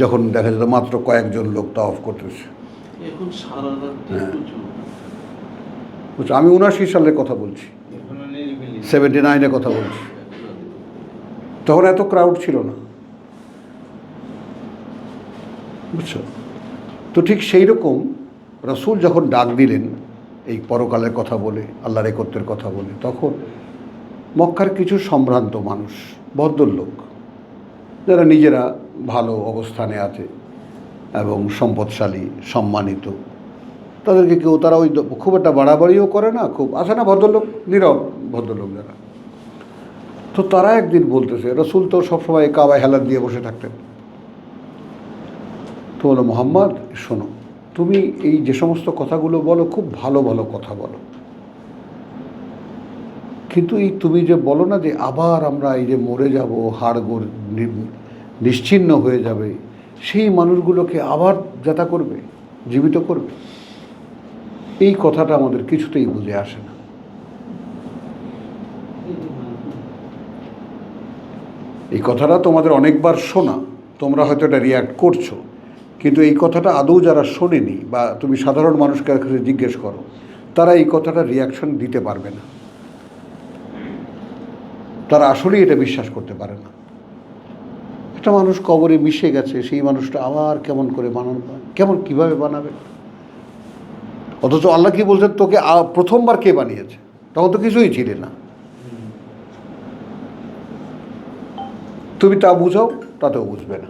যখন দেখা যেত মাত্র কয়েকজন লোক তাওয়াফ করতেছে। বুঝছো, আমি 79 সালের কথা বলছি, 79-এর কথা বলছি, তখন এত ক্রাউড ছিল না, বুঝছো। তো ঠিক সেই রকম রাসূল যখন ডাক দিলেন এই পরকালের কথা বলে, আল্লাহর একত্বের কথা বলে, তখন মক্কার কিছু সম্ভ্রান্ত মানুষ, ভদ্রলোক, যারা নিজেরা ভালো অবস্থানে আছে এবং সম্পদশালী, সম্মানিত, তাদেরকে কেউ, তারা ওই খুব একটা বাড়াবাড়িও করে না, খুব আছে না ভদ্রলোক, নীরব ভদ্রলোক যারা, তো তারা একদিন বলতেছে রাসূল তো সবসময় কাবায় হেলান দিয়ে বসে থাকতেন, তো বলো মোহাম্মদ শোনো, তুমি এই যে সমস্ত কথাগুলো বলো খুব ভালো ভালো কথা বলো, কিন্তু এই তুমি যে বলো না যে আবার আমরা এই যে মরে যাব, হাড়গোড় নিশ্চিহ্ন হয়ে যাবে, সেই মানুষগুলোকে আবার যাতা করবে, জীবিত করবে, এই কথাটা আমাদের কিছুতেই বুঝে আসে না। এই কথাটা তোমাদের অনেকবার শোনা, তোমরা হয়তো এটা রিয়্যাক্ট করছো, কিন্তু এই কথাটা আদৌ যারা শোনেনি বা তুমি সাধারণ মানুষকে কাছে জিজ্ঞেস করো, তারা এই কথাটা রিয়াকশন দিতে পারবে না, তারা আসলেই এটা বিশ্বাস করতে পারে না। একটা মানুষ কবরে মিশে গেছে, সেই মানুষটা আবার কেমন করে বানানো, কেমন কিভাবে বানাবে? অথচ আল্লাহ কি বলছেন, তোকে প্রথমবার কে বানিয়েছে? তখন তো কিছুই ছিলে না। তুমি তা বুঝাও, তাতেও বুঝবে না।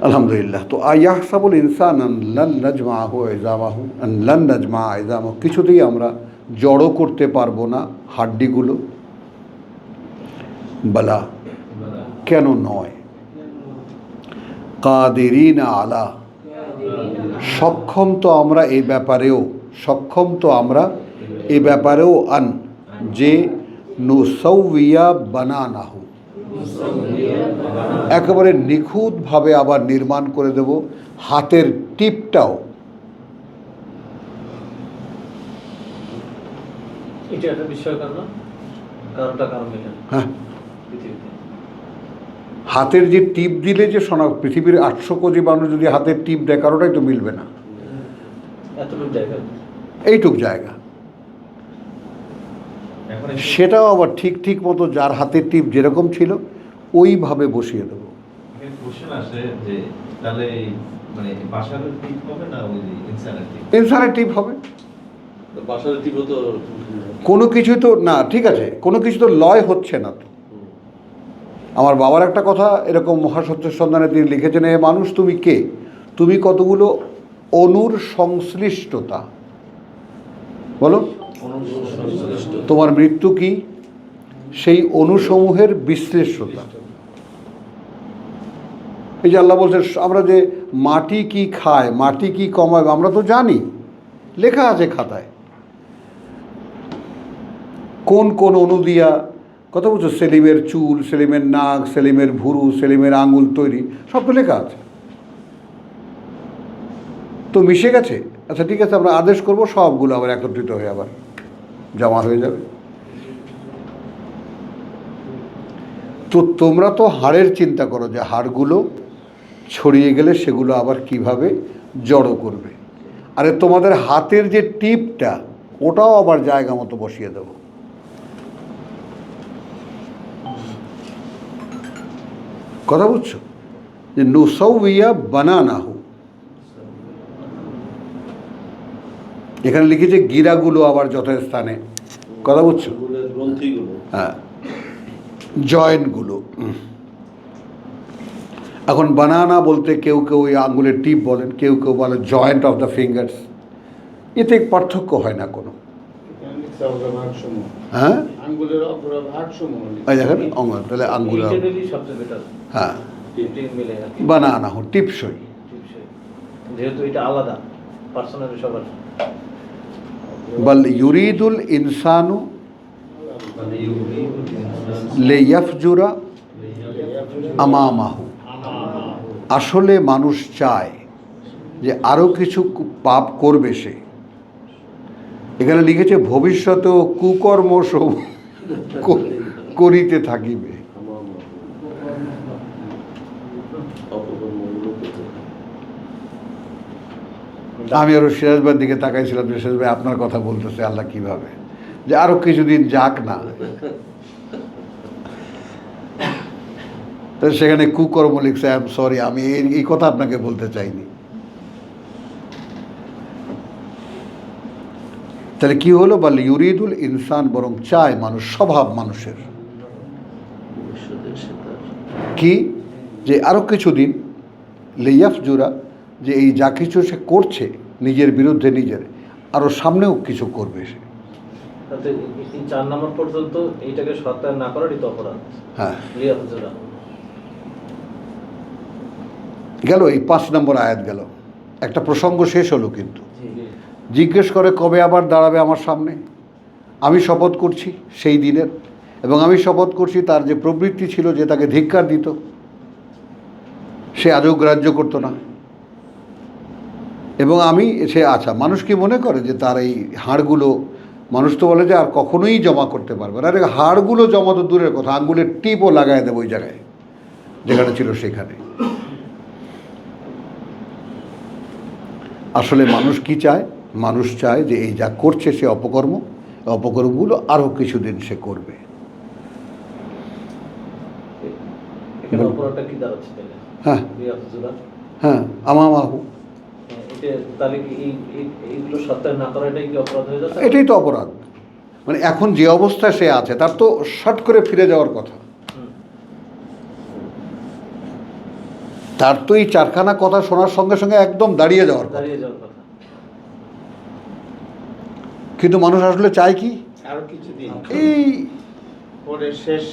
আলহামদুলিল্লাহ। তো আয়াহসাবুল ইনসান লান নাজমাহু ইজামাহু লান নাজমা ইজামাহু, কিছুতেই আমরা জড়ো করতে পারবো না হাড্ডিগুলো। বলা, কেন নয়? কাদিরিনা আলা, সক্ষম তো আমরা এই ব্যাপারেও, সক্ষম তো আমরা এই ব্যাপারেও, আন যে নুসাউইয়া বানানাহু, একেবারে নিখুঁতভাবে আবার নির্মাণ করে দেব হাতের টিপটাও। এটা একটা বিষয়কার না, কারণটা কারণ মিলে না হ্যাঁ, পৃথিবীতে। হাতের যে টিপ দিলে যে পৃথিবীর 800 কোটি মানুষ যদি হাতের টিপ দেয়, কারোটাই তো মিলবে না এতটুকু জায়গা। এইটুক জায়গা। সেটাও আবার ঠিক ঠিক মতো যার হাতের টিপ যেরকম ছিল ওইভাবে বসিয়ে দেবো। কোশ্চেন আসে যে তাহলে মানে বাসারের টিপ হবে না ওই ইনসানের টিপ? ইনসানের টিপ হবে। বাসার তীব্র তো কোনো কিছু তো না, ঠিক আছে, কোনো কিছু তো লয় হচ্ছে না তো। আমার বাবার একটা কথা এরকম মহাসত্যের সন্ধানে তিনি লিখেছেন, এ মানুষ তুমি কে? তুমি কতগুলো অনুর সংশ্লিষ্টতা, বলো তোমার মৃত্যু কি? সেই অনুসমূহের বিশ্লেষতা। এই যে আল্লাহ বলছে আমরা যে মাটি কি খায়, মাটি কি কমায়, আমরা তো জানি, লেখা আছে খাতায় কোন কোন অণু দিয়া, কথা বলছো, সেলিমের চুল, সেলিমের নাক, সেলিমের ভুরু, সেলিমের আঙুল তৈরি, সব তো লেখা আছে। তো মিশে গেছে, আচ্ছা ঠিক আছে, আমরা আদেশ করব সবগুলো আবার একত্রিত হয়ে আবার জমা হয়ে যাবে। তো তোমরা তো হাড়ের চিন্তা করো যে হাড়গুলো ছড়িয়ে গেলে সেগুলো আবার কিভাবে জড়ো করবে। আরে তোমাদের হাতের যে টিপটা, ওটাও আবার জায়গা মতো বসিয়ে দেবো। কথা বুঝছো? যে নুসাউইয়া বানানাহু, এখানে লিখেছে গিরাগুলো আবার যথাস্থানে, কথা বুঝছো? গ্রন্থিগুলো, হ্যাঁ, জয়েন্টগুলো। এখন বানানা বলতে কেউ কেউ ওই আঙ্গুলের টিপ বলেন, কেউ কেউ বলে জয়েন্ট অফ দ্য ফিঙ্গার্স, এতে পার্থক্য হয় না কোনো। অগ্রভাগসমূহ, হ্যাঁ, আঙ্গুলের অগ্রভাগসমূহ। এই দেখেন অঙ্গুল, তাহলে আঙ্গুল, Internally সবচেয়ে বেটার। হ্যাঁ, টিপ মিলে আর কি। বানানা হো টিপসই। টিপসই। যেহেতু এটা আলাদা, পার্সোনালি সবার। বল ইউরিদুল ইনসানু লিয়াফজুরা আমামাহু, আসলে মানুষ চায় যে আরও কিছু পাপ করবে সে। এখানে লিখেছে ভবিষ্যতেও কুকর্ম সব করিতে থাকিবে। আমি আরও সিরাজ ভাইয়ের দিকে তাকাইছিলাম যে সিরাজ ভাই আপনার কথা বলতেছে আল্লাহ কিভাবে, যে আরো কিছুদিন যাক না, তো সেখানে কুকর্ম লিখছে। আই এম সরি, আমি এই কথা আপনাকে বলতে চাইনি। তাহলে কি হলো? বল ইউরিদুল ইনসান, বরং চায় মানুষ, স্বভাব মানুষের কি, যে আরো কিছুদিন লিয়াফজুরা, যে এই যা কিছু সে করছে নিজের বিরুদ্ধে নিজের, আরো সামনেও কিছু করবে সে। তাতে এই 4 নম্বর পর্যন্ত এইটাকে সত্যায়ন না করারই তো অপরাধ। হ্যাঁ লিয়া হুজুরা গেল, এই 5 নম্বর আয়াত গেল। একটা প্রসঙ্গ শেষ হলো কিন্তু। জি জিজ্ঞেস করে কবে আবার দাঁড়াবে আমার সামনে। আমি শপথ করছি সেই দিনের, এবং আমি শপথ করছি তার যে প্রবৃত্তি ছিল যে তাকে ধিক্কার দিত, সে আজও গ্রাহ্য করতো না। এবং আমি সে আচ্ছা, মানুষ কি মনে করে যে তার এই হাড়গুলো, মানুষ তো বলে যে আর কখনোই জমা করতে পারবে না। আরে হাড়গুলো জমা তো দূরের কথা, আঙ্গুলের টিপও লাগায় দেবো ওই জায়গায় যেখানে ছিল সেখানে। আসলে মানুষ কি চায়? মানুষ চায় যে এই যা করছে সে অপকর্মগুলো আরও কিছুদিন সে করবে। এখানে অপরাধটা কি দাঁড়াচ্ছে তাহলে? হ্যাঁ লিয়া হুজুরা হ্যাঁ, আমামাহু, এটা তাহলে কি এইগুলো সত্যায়ন না করাটাই কি অপরাধ হয়ে যাচ্ছে? এটাই তো অপরাধ। মানে এখন যে অবস্থায় সে আছে তার তো শর্ট করে ফিরে যাওয়ার কথা। তার তো এই 4খানা কথা শোনার সঙ্গে সঙ্গে একদম দাঁড়িয়ে যাওয়ার কথা। দাঁড়িয়ে যাওয়ার কথা। কিন্তু মানুষ আসলে চায় কি? আরো কিছুদিন এই পরে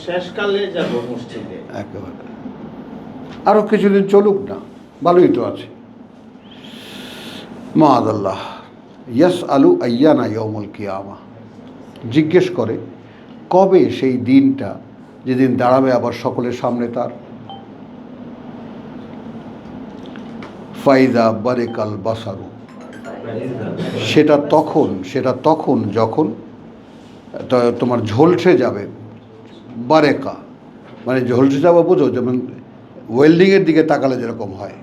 শেষকালে যাব মসজিদে। একেবারে আরও কিছুদিন চলুক না, ভালোই তো আছে। মাআদাল্লাহ, ইয়াস আলু আইয়ানা ইয়াউমুল কিয়ামা, জিজ্ঞেস করে কবে সেই দিনটা যেদিন দাঁড়াবে আবার সকলের সামনে তার। ফাইদা বারেকাল বাসারু, সেটা তখন যখন তোমার ঝলসে যাবে। বারেকা মানে ঝলসে যাওয়া, বোঝো, যেমন ওয়েল্ডিংয়ের দিকে তাকালে যেরকম হয়,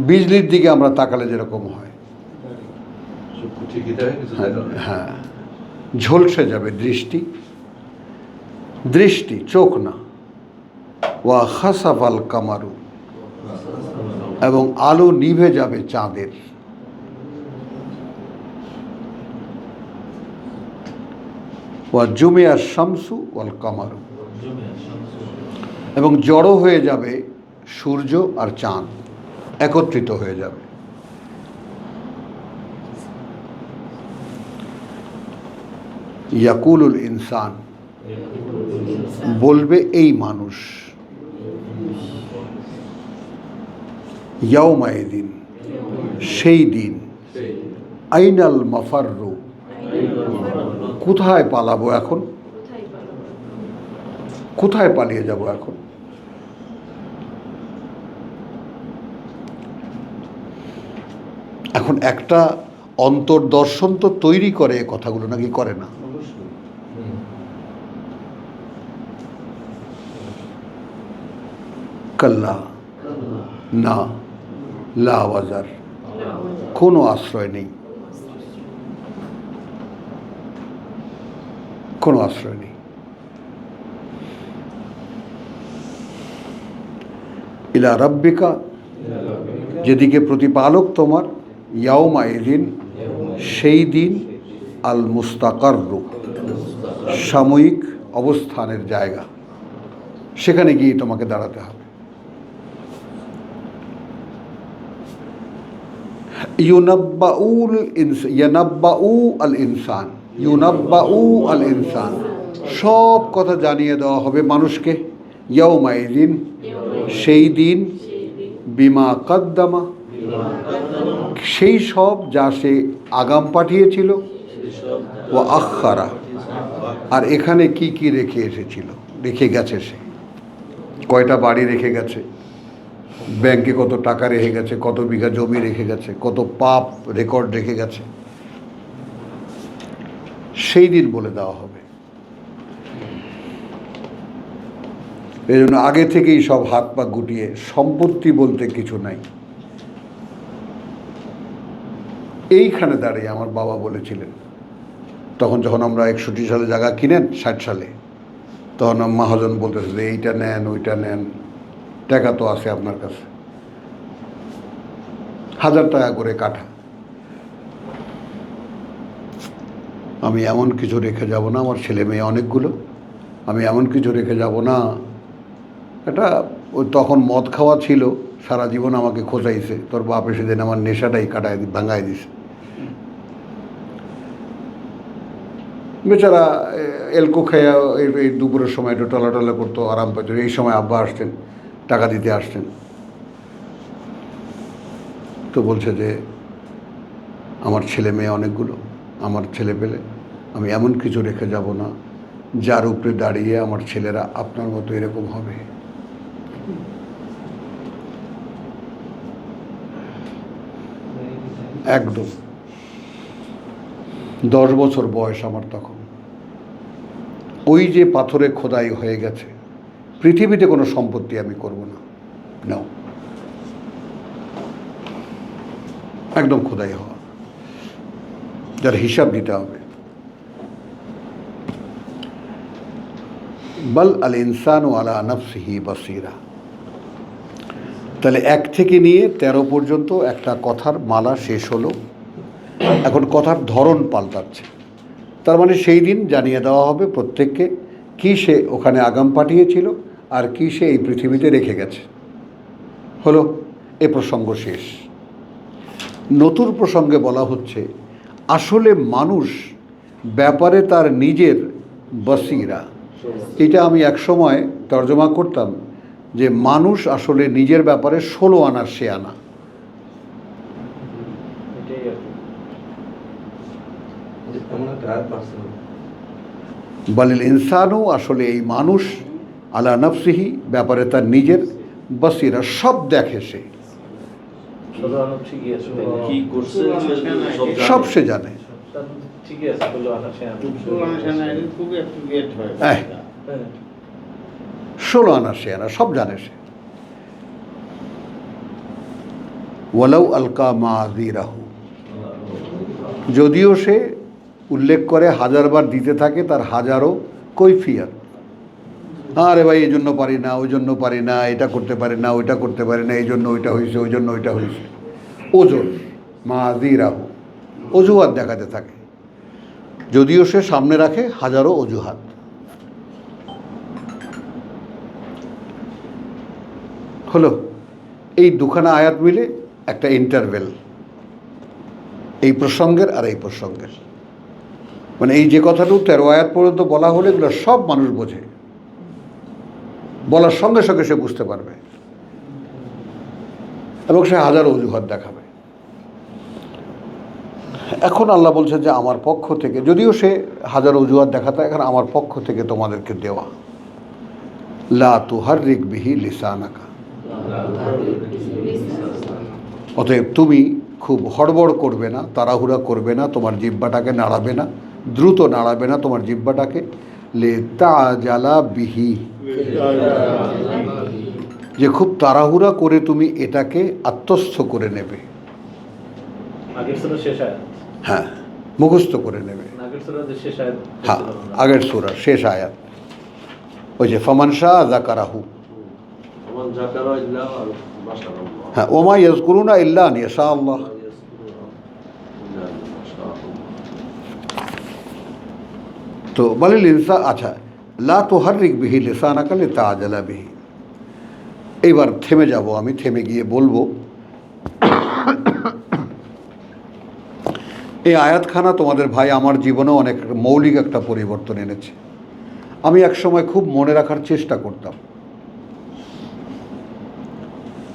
বিজলির দিকে আমরা তাকালে যেরকম হয়, হ্যাঁ, ঝলসে যাবে দৃষ্টি, চোখ না। ওয়া খাসাফাল কামারু, এবং আলো নিভে যাবে চাঁদের। ওয়া জুমিয়া শামসু ওয়াল কামারু, এবং জড়ো হয়ে যাবে সূর্য আর চাঁদ, একত্রিত হয়ে যাবে। ইয়াকুলুল ইনসান, বলবে এই মানুষ, ইয়াউমাইদিন, সেই দিন, আইনাল মাফাররু, কোথায় পালাবো এখন, কোথায় পালিয়ে যাব এখন। এখন একটা অন্তর্দর্শন তো তৈরি করে এ কথাগুলো, নাকি করে না? কাল্লা, না, লা ওয়াজার, কোনো আশ্রয় নেই, কোনো আশ্রয় নেই। ইলা রাব্বিকা, যেদিকে প্রতিপালক তোমার, ইয়াউমাইদিন, সেই দিন, আল মুস্তাকাররু, সাময়িক অবস্থানের জায়গা, সেখানে গিয়ে তোমাকে দাঁড়াতে হবে। ইউনাব্বাউ আল ইনসান, সব কথা জানিয়ে দেওয়া হবে মানুষকে। ইয়াউমাইদিন, সেই দিন, বিমা কদ্দামা, সেই সব যা সে আগাম পাঠিয়েছিল, ও আখারা, আর এখানে কি কি রেখে এসেছিল, রেখে গেছে সে। কয়টা বাড়ি রেখে গেছে, ব্যাংকে কত টাকা রেখে গেছে, কত বিঘা জমি রেখে গেছে, কত পাপ রেকর্ড রেখে গেছে, সেই দিন বলে দেওয়া হবে। এই জন্য আগে থেকেই সব হাত পা গুটিয়ে, সম্পত্তি বলতে কিছু নাই। এইখানে দাঁড়িয়ে আমার বাবা বলেছিলেন, তখন যখন আমরা 61 সালে জায়গা কিনেন, 60 সালে, তখন মহাজন বলতেছে যে এইটা নেন, ওইটা নেন, টাকা তো আছে আপনার কাছে, 1000 টাকা করে কাঠা। আমি এমন কিছু রেখে যাব না, আমার ছেলে মেয়ে অনেকগুলো, আমি এমন কিছু রেখে যাব না। এটা ওই তখন মদ খাওয়া ছিল, সারা জীবন আমাকে খোঁচাইছে, তোর বাপ এসে দিন আমার নেশাটাই ভাঙায় দিছে। বেচারা এলকো খেয়ে এই দুপুরের সময় একটু টলা করতো, আরাম পেত। এই সময় আব্বা আসতেন, টাকা দিতে আসতেন। তো বলছে যে আমার ছেলে মেয়ে অনেকগুলো, আমার ছেলে পেলে আমি এমন কিছু রেখে যাব না যার উপরে দাঁড়িয়ে আমার ছেলেরা আপনার মতো এরকম হবে। একদম 10 বছর বয়স আমার তখন। ওই যে পাথরে খোদাই হয়ে গেছে, পৃথিবীতে কোনো সম্পত্তি আমি করব না, নাও, একদম খোদাই হওয়া, যার হিসাব দিতে হবে। বল আল ইনসানু আলা নাফসিহি বাসীরা। তাহলে 1 থেকে নিয়ে 13 পর্যন্ত একটা কথার মালা শেষ হলো। এখন কথার ধরন পাল্টাচ্ছে। তার মানে সেই দিন জানিয়ে দেওয়া হবে প্রত্যেককে কি সে ওখানে আগাম পাঠিয়েছিল আর কি সে এই পৃথিবীতে রেখে গেছে। হলো, এ প্রসঙ্গ শেষ। নতুন প্রসঙ্গে বলা হচ্ছে আসলে মানুষ ব্যাপারে তার নিজের বসিরা। এটা আমি একসময় তর্জমা করতাম যে মানুষ আসলে নিজের ব্যাপারে 16 আনার সে আনা। এটাই আর কি। এমন একটা আয়াত পাচ্ছেন বালিল ইনসানু, আসলে এই মানুষ আলা নফসিহি, ব্যাপারে তার নিজের বসিরা, সব দেখে সে, ষোলো আনা ঠিকই আছে, কি করছে সব সে জানে। তার ঠিকই আছে, ষোলো আনা সে আনা। খুব একটু লেট হয়। হ্যাঁ, হ্যাঁ। 16 আনা সে আনা, সব জানে সে। ওয়ালাউ আলকা মাযিরাহু, যদিও সে উল্লেখ করে 1000 বার দিতে থাকে তার হাজারো কৈফিয়ত। আরে ভাই এই জন্য পারি না, ওই জন্য পারি না, এটা করতে পারি না, ওইটা করতে পারি না, এই জন্য ওইটা হয়েছে, ওই জন্য ওইটা হয়েছে। ওজন মাযিরাহু, অজুহাত দেখাতে থাকে, যদিও সে সামনে রাখে হাজারো অজুহাত। হলো, এই দুখানা আয়াত মিলে একটা ইন্টারভেল এই প্রসঙ্গের আর এই প্রসঙ্গের। মানে এই যে কথাটুকু 13 আয়াত পর্যন্ত বলা হলে এগুলো সব মানুষ বোঝে, বলার সঙ্গে সঙ্গে সে বুঝতে পারবে এবং সে হাজারো অজুহাত দেখাবে। এখন আল্লাহ বলছে যে আমার পক্ষ থেকে, যদিও সে হাজারো অজুহাত দেখাতে, এখন আমার পক্ষ থেকে তোমাদেরকে দেওয়া, লা তুহাররিক বিহি লিসানাকা, অতএব তুমি খুব হড়বড় করবে না, তাড়াহুড়া করবে না, তোমার জিহ্বাটাকে নাড়াবে না, দ্রুত নাড়াবে না তোমার জিহ্বাটাকে, লিতাজালা বিহি, যে খুব তাড়াহুড়া করে তুমি এটাকে আত্মস্থ করে নেবে। আগের সূরা শেষ আয়াত। হ্যাঁ, মুখস্থ করে নেবে। আগের সূরা যে শেষ আয়াত। হ্যাঁ, আগের সূরা শেষ আয়াত, ওই যে ফামান শাআ যাকারাহু। আমার জাকারা ইল্লাহ আর মাশাআল্লাহ। হ্যাঁ, ওমা ইয়াযকুরুনা ইল্লা আন ইয়াশা আল্লাহ। তো বালিল ইনসান, আচ্ছা, লা তুহাররিক বিহি লিসানাকা লিতাজালা বিহি। এইবার থেমে যাব আমি, থেমে গিয়ে বলবো এই আয়াতখানা তোমাদের ভাই আমার জীবনেও অনেক মৌলিক একটা পরিবর্তন এনেছে। আমি একসময় খুব মনে রাখার চেষ্টা করতাম,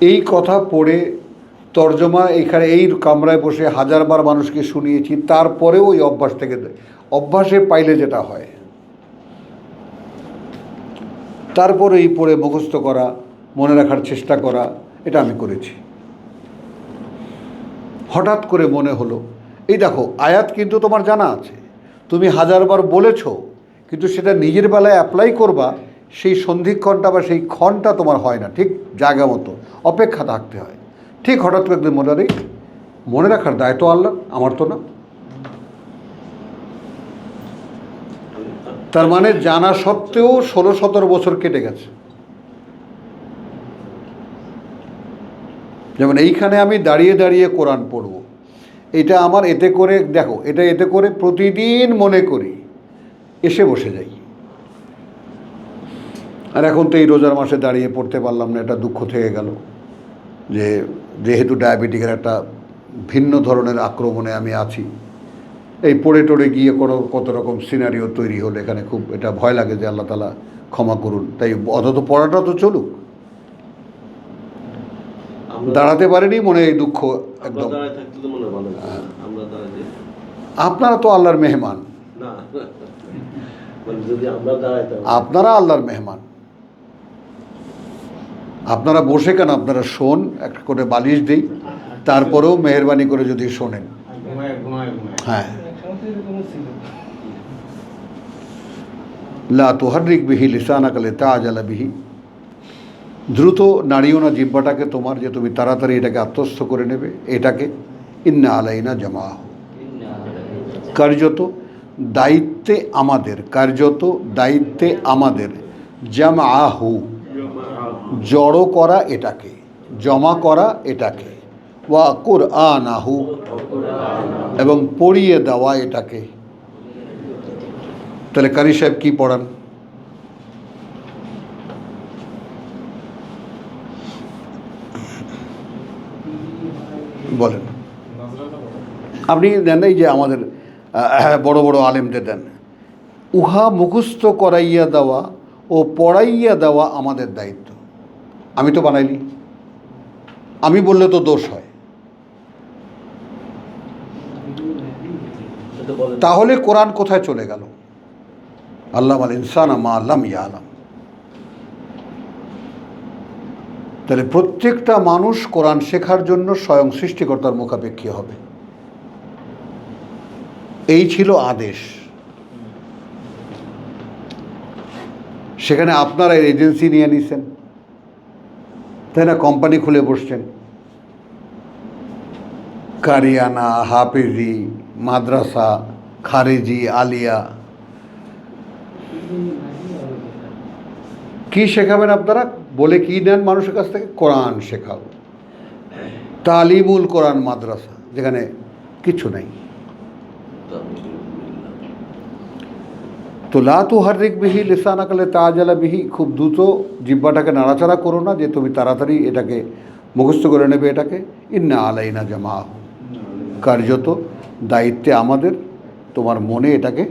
এই কথা পড়ে তর্জমা এখানে এই কামরায় বসে 1000 বার মানুষকে শুনিয়েছি, তারপরেও ওই অভ্যাস থেকে, অভ্যাসে পাইলে যেটা হয়, তারপরে এই পড়ে মুখস্থ করা, মনে রাখার চেষ্টা করা, এটা আমি করেছি। হঠাৎ করে মনে হলো, এই দেখো আয়াত কিন্তু তোমার জানা আছে, তুমি 1000 বার বলেছ, কিন্তু সেটা নিজের বেলায় অ্যাপ্লাই করবা, সেই সন্ধিক্ষণটা বা সেই ক্ষণটা তোমার হয় না ঠিক জায়গা মতো, অপেক্ষা থাকতে হয়। ঠিক হঠাৎ করে একদিন মনে রাখার দায়িত্ব আল্লাহ, আমার তো না। তার মানে জানা সত্ত্বেও 16-17 বছর কেটে গেছে। যেমন এইখানে আমি দাঁড়িয়ে দাঁড়িয়ে কোরআন পড়ব, এটা আমার এতে করে, দেখো এটা এতে করে প্রতিদিন মনে করি, এসে বসে যাই। আর এখন তো এই রোজার মাসে দাঁড়িয়ে পড়তে পারলাম না, এটা দুঃখ থেকে গেল যে যেহেতু ডায়াবেটিকের একটা ভিন্ন ধরনের আক্রমণে আমি আছি, এই পড়ে টড়ে গিয়ে কোনো কত রকম সিনারিও তৈরি হলো, এখানে খুব এটা ভয় লাগে যে আল্লাহ তাআলা ক্ষমা করুন। তাই অন্তত পড়াটা তো চলুক। আমরা দাঁড়াতে পারেনি মনে এই দুঃখ আমরা একদম। দাঁড়ায় থাকতে তো মনে হয় ভালো লাগছে না। আমরা দাঁড়াতে আপনারা তো আল্লাহর মেহমান, না মানে যদি আমরা দাঁড়াইতাম আপনারা আল্লাহর মেহমান। আপনারা বসে কেন, আপনারা শোন, একটা করে বালিশ দিই, তারপরেও মেহরবানি করে যদি শোনেন। ঘুমায় ঘুমায় ঘুমায় হ্যাঁ, একসময় তো এরকম ছিল। লা তুহাররিক বিহি লিসানাকা লিতাআজালা বিহি, দ্রুত নাড়িও না জিহ্বাটাকে তোমার, যে তুমি তাড়াতাড়ি এটাকে আত্মস্থ করে নেবে এটাকে। ইন্না আলাইনা জামাহ, কার্যত দায়িত্বে আমাদের, কার্যত দায়িত্বে আমাদের, জামাহু জড়ো করা এটাকে, জমা করা এটাকে, ওয়া কুরআনাহু এবং পড়িয়ে দেওয়া এটাকে। তাহলে কারি সাহেব কি পড়ান? বলেন। আপনি দেন এই যে আমাদের বড় বড় আলেমদের দেন, উহা মুখস্থ করাইয়া দেওয়া ও পড়াইয়া দেওয়া আমাদের দায়িত্ব। আমি তো বানাইনি, আমি বললে তো দোষ হয়। এটা বলেন। তাহলে কোরআন কোথায় চলে গেল? আল্লাহ আল ইনসানা মা লাম ইয়ালাম। তাহলে প্রত্যেকটা মানুষ কোরআন শেখার জন্য স্বয়ং সৃষ্টিকর্তার মুখাপেক্ষী হবে, এই ছিল আদেশ। সেখানে আপনারা এজেন্সি নিয়ে নিছেন, তাই না? কোম্পানি খুলে বসছেন, কারিয়ানা, হাফেজি, মাদ্রাসা, খারেজি, আলিয়া। কি শেখাবেন আপনারা? বলে কি নেন মানুষের কাছ থেকে? কোরআন শেখাও। তালিমুল কোরআন মাদ্রাসা, যেখানে কিছু নেই। তো লা তুহাররিক বিহি লিসানাকা লিতাআজালা বিহি, খুব দ্রুত জিহ্বাটাকে নাড়াচাড়া করো না যে তুমি তাড়াতাড়ি এটাকে মুখস্থ করে নেবে এটাকে। ইন্না আলাইনা জামাহু, কার্যত দায়িত্বে আমাদের তোমার মনে এটাকে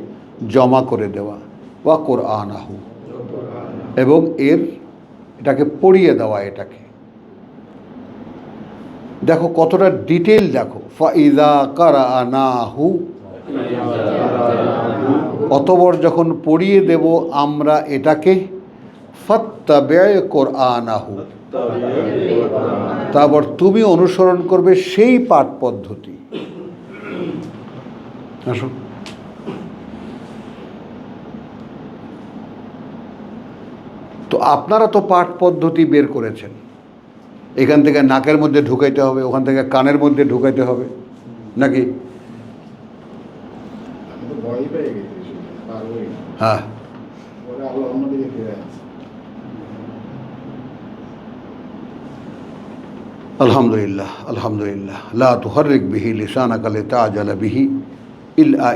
জমা করে দেওয়া। ওয়া কুরআনাহু এবং এটাকে পড়িয়ে দেওয়া এটাকে। দেখো কতটা ডিটেল, দেখো ফাইযা কারানাহু, অতঃপর যখন পড়িয়ে দেব আমরা এটাকে, ফাত্তাবি' কুরআনাহু, তারপর তুমি অনুসরণ করবে সেই পাঠ পদ্ধতি। আসো, তো আপনারা তো পাঠ পদ্ধতি বের করেছেন, এখান থেকে নাকের মধ্যে ঢুকাইতে হবে, ওখান থেকে কানের মধ্যে ঢুকাইতে হবে, নাকি? আমি তো ভয়ই পেয়ে গেছি, পারবোই না। হ্যাঁ, পরে আল্লাহ অন্যদিকে ফিরে আসছে। আলহামদুলিল্লাহ, আলহামদুলিল্লাহ। লা তুহাররিক বিহি লিসানাকা লিতাআজালা বিহি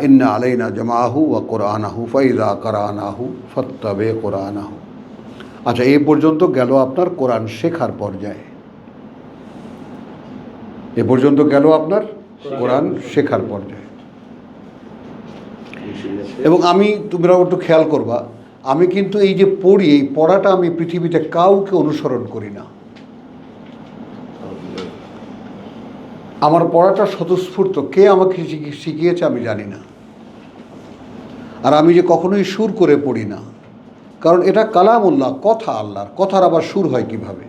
ইন্না আলাইনা জামাহু ওয়া কুরআনাহু ফাইযা কারানাহু ফাত্তাবি' কুরআনাহু। আচ্ছা, এই পর্যন্ত গেল আপনার কোরআন শেখার পর্যায়ে, এ পর্যন্ত গেল আপনার কোরআন শেখার পর্যায়ে। এবং তোমরা একটু খেয়াল করবা, আমি কিন্তু এই যে পড়ি, এই পড়াটা আমি পৃথিবীতে কাউকে অনুসরণ করি না। আমার পড়াটা স্বতঃস্ফূর্ত, কে আমাকে শিখিয়েছে আমি জানি না। আর আমি যে কখনোই সুর করে পড়ি না, কারণ এটা কালামুল্লাহ, কথা আল্লাহর, কথার আবার সুর হয় কিভাবে?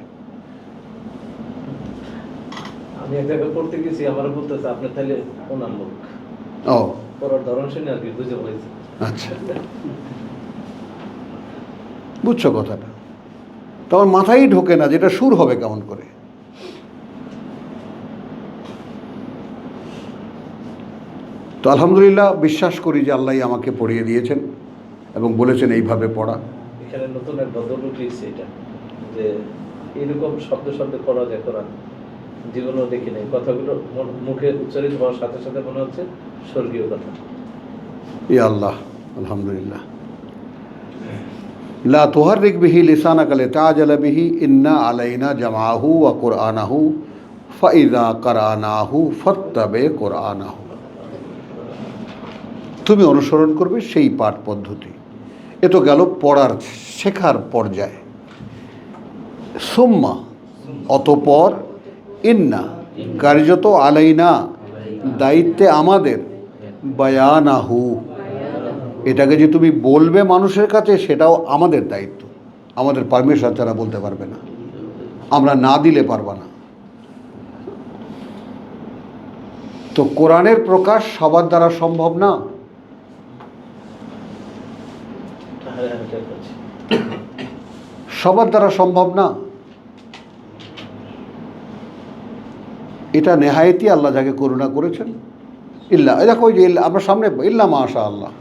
আমি এক জায়গায় পড়তে গেছি, আমার বলতেছে আপনি তাহলে ওনার লোক। ও পড়ার ধরন শুনে আর কি বুঝে পড়েছি। আচ্ছা, বুঝছো কথাটা? তোমার মাথায় ঢোকে না যেটা সুর হবে কেমন করে। তো আলহামদুলিল্লাহ, বিশ্বাস করি যে আল্লাহ আমাকে পড়িয়ে দিয়েছেন এবং বলেছেন এইভাবে পড়া। এখানে নতুন এক ভদ্রলোক লিখছে এটা, যে এরকম শব্দ শব্দ পড়া যায় কোরআন, জীবনেও দেখি নাই। কথাগুলো মুখে উচ্চারিত হওয়ার সাথে সাথে মনে হচ্ছে স্বর্গীয় কথা। ইয়া আল্লাহ, আলহামদুলিল্লাহ। লা তুহাররিক বিহি লিসানাকা লিতাআজালা বিহি ইন্না আলাইনা জামাহু ওয়া কুরআনাহু ফাইযা কারানাহু ফাত্তাবি' কুরআনাহু। তুমি অনুসরণ করবে সেই পাঠ পদ্ধতি। এ তো গেল পড়ার শেখার পর্যায়ে। সুম্মা অতপর, ইন্না কার্যত আলাইনা দায়িত্বে আমাদের, বায়ানাহু এটাকে যে তুমি বলবে মানুষের কাছে সেটাও আমাদের দায়িত্ব। আমাদের পারমিশন ছাড়া বলতে পারবে না, আমরা না দিলে পারবা না। তো কোরআনের প্রকাশ সবার দ্বারা সম্ভব না। সবার দ্বারা সম্ভব না। এটা নেহায়েতি আল্লাহ যাকে করুণা করেছেন। ইল্লা, দেখো ওই যে আমরা সামনে ইল্লা মাশা আল্লাহ।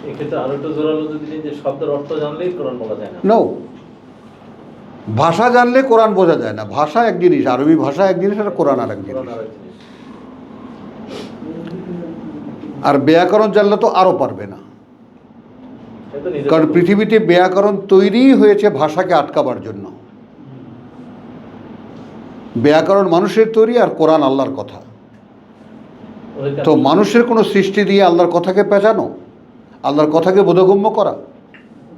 এক্ষেত্রে আরো একটু জোরালো যদি দিলেন যে শব্দের অর্থ জানলেই কোরআন বলা যায় না। নো, ভাষা জানলে কোরআন বোঝা যায় না। ভাষা এক জিনিস, আরবি ভাষা এক জিনিস, আর কোরআন আর এক জিনিস। কোরআন আরেক জিনিস। আর ব্যাকরণ জানলে তো আরও পারবে না, সে তো নিজের কারণ পৃথিবীতে ব্যাকরণ তৈরিই হয়েছে ভাষাকে আটকাবার জন্য। ব্যাকরণ মানুষের তৈরি, আর কোরআন আল্লাহর কথা। ওইটা তো মানুষের কোনো সৃষ্টি দিয়ে আল্লাহর কথাকে পেঁচানো, আল্লাহর কথাকে বোধগম্য করা,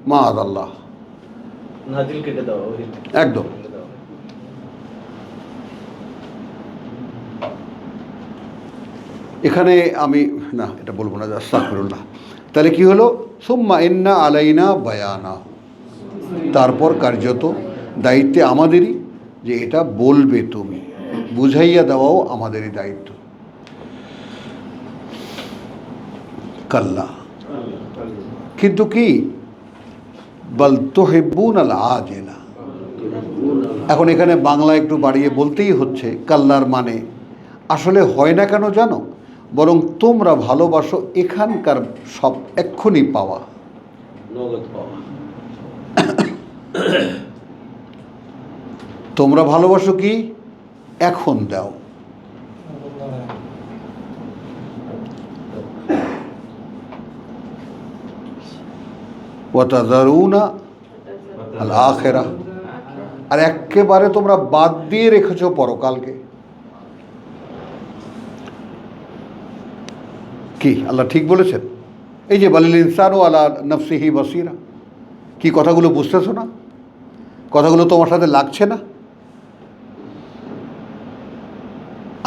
মাআদ আল্লাহ, নাজিল কেটে দেওয়া, ওই একদম। কেটে দেওয়া। এখানে আমি না এটা বলবো না, আস্তাগফিরুল্লাহ। তাহলে কি হলো? সুম্মা ইন্না আলাইনা বায়ানা, তারপর কার্যত দায়িত্বে আমাদেরই, যে এটা বলবে তুমি, বুঝাইয়া দেওয়াও আমাদেরই দায়িত্ব। কাল্লা, কিন্তু কি বাল তুহিব্বুন আল আজিলা। এখন এখানে বাংলা একটু বাড়িয়ে বলতেই হচ্ছে, কাল্লার মানে আসলে হয় না কেন জানো? বরং তোমরা ভালোবাসো এখানকার সব এক্ষুনি পাওয়া। নগদ পাওয়া। তোমরা ভালোবাসো কি? এখন দাও। ওয়াতাযারুনা আল আখিরাহ, আর একেবারে তোমরা বাদ দিয়ে রেখেছো পরকালকে। কি আল্লাহ ঠিক বলেছেন? এই যে বালিল ইনসানু আলা নাফসিহি বাসীরা, কি কথাগুলো বুঝতেছো না? কথাগুলো তোমার সাথে লাগছে না?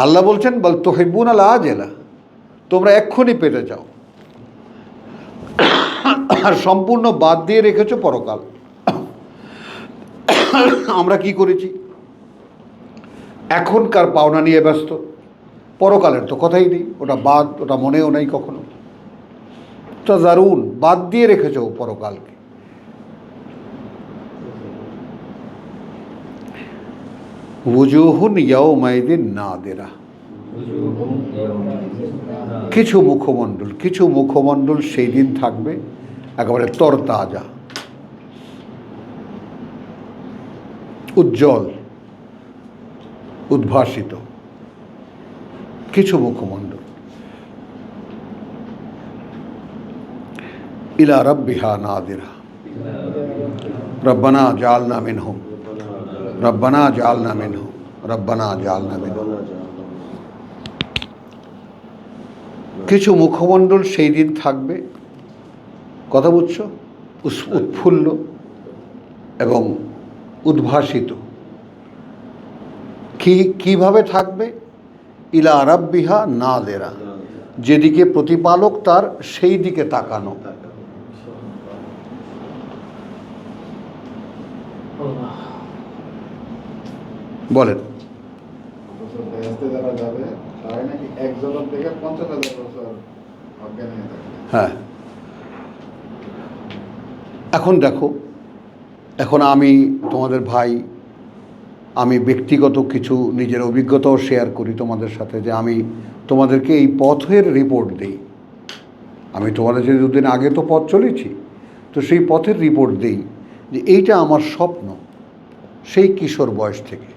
আল্লাহ বলছেন বল তুহিব্বুন আল আজিলা, তোমরা এক্ষুনি পেতে চাও, আর সম্পূর্ণ বাদ দিয়ে রেখেছো পরকাল। আমরা কি করেছি? এখনকার পাওনা নিয়ে ব্যস্ত, পরকালের তো কথাই নেই, ওটা বাদ, ওটা মনেও নেই কখনো। তা দারুণ, বাদ দিয়ে রেখেছ পরকালকে। ওজুহুন ইয়াউমাইদিন নাদিরা, কিছু মুখমণ্ডল সেই দিন থাকবে একেবারে তরতাজা, উজ্জ্বল, উদ্ভাসিত। কিছু মুখমণ্ডল ইলা রাব্বিহা নাদিরা, রব্বানা জাআলনা মিনহুম, রব্বানা জাআলনা মিনহুম, রব্বানা জাআলনা মিনহুম। কিছু মুখমণ্ডল সেই দিন থাকবে, কথা বুঝছো, উৎফুল্ল এবং উদ্ভাসিত। কিভাবে থাকবে? ইলা রাব্বিহা নাযিরা, যেদিকে প্রতিপালক তার সেই দিকে তাকানো। বলেন। বেহেশতে যারা যাবে তারাই নাকি 1 জগৎ থেকে 50,000 বছর অজ্ঞান হয়ে থাকে। হ্যাঁ, এখন দেখো, এখন আমি তোমাদের ভাই, আমি ব্যক্তিগত কিছু নিজের অভিজ্ঞতাও শেয়ার করি তোমাদের সাথে, যে আমি তোমাদেরকে এই পথের রিপোর্ট দিই। আমি তোমাদের যে দুদিন আগে তো পথ চলেছি, তো সেই পথের রিপোর্ট দিই যে এইটা আমার স্বপ্ন সেই কিশোর বয়স থেকে।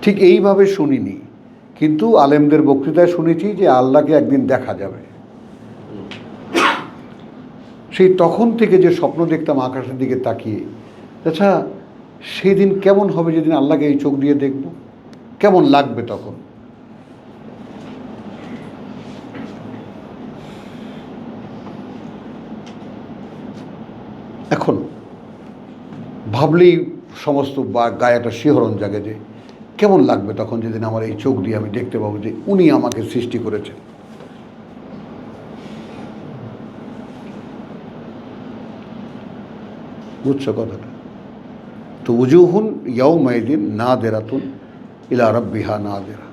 ঠিক এইভাবে শুনিনি, কিন্তু আলেমদের বক্তৃতায় শুনেছি যে আল্লাহকে একদিন দেখা যাবে। সেই তখন থেকে যে স্বপ্ন দেখতাম আকাশের দিকে তাকিয়ে, আচ্ছা সেই দিন কেমন হবে যেদিন আল্লাহকে এই চোখ দিয়ে দেখব, কেমন লাগবে তখন। এখন ভাবলেই সমস্ত গায়ে একটা শিহরণ জাগে যে কেমন লাগবে তখন যেদিন আমার এই চোখ দিয়ে আমি দেখতে পাবো যে উনি আমাকে সৃষ্টি করেছেন। বুঝছো কথাটা? তো উজুহুন ইয়াউমাইদিন নাদিরাতুন ইলা রাব্বিহা নাদিরা।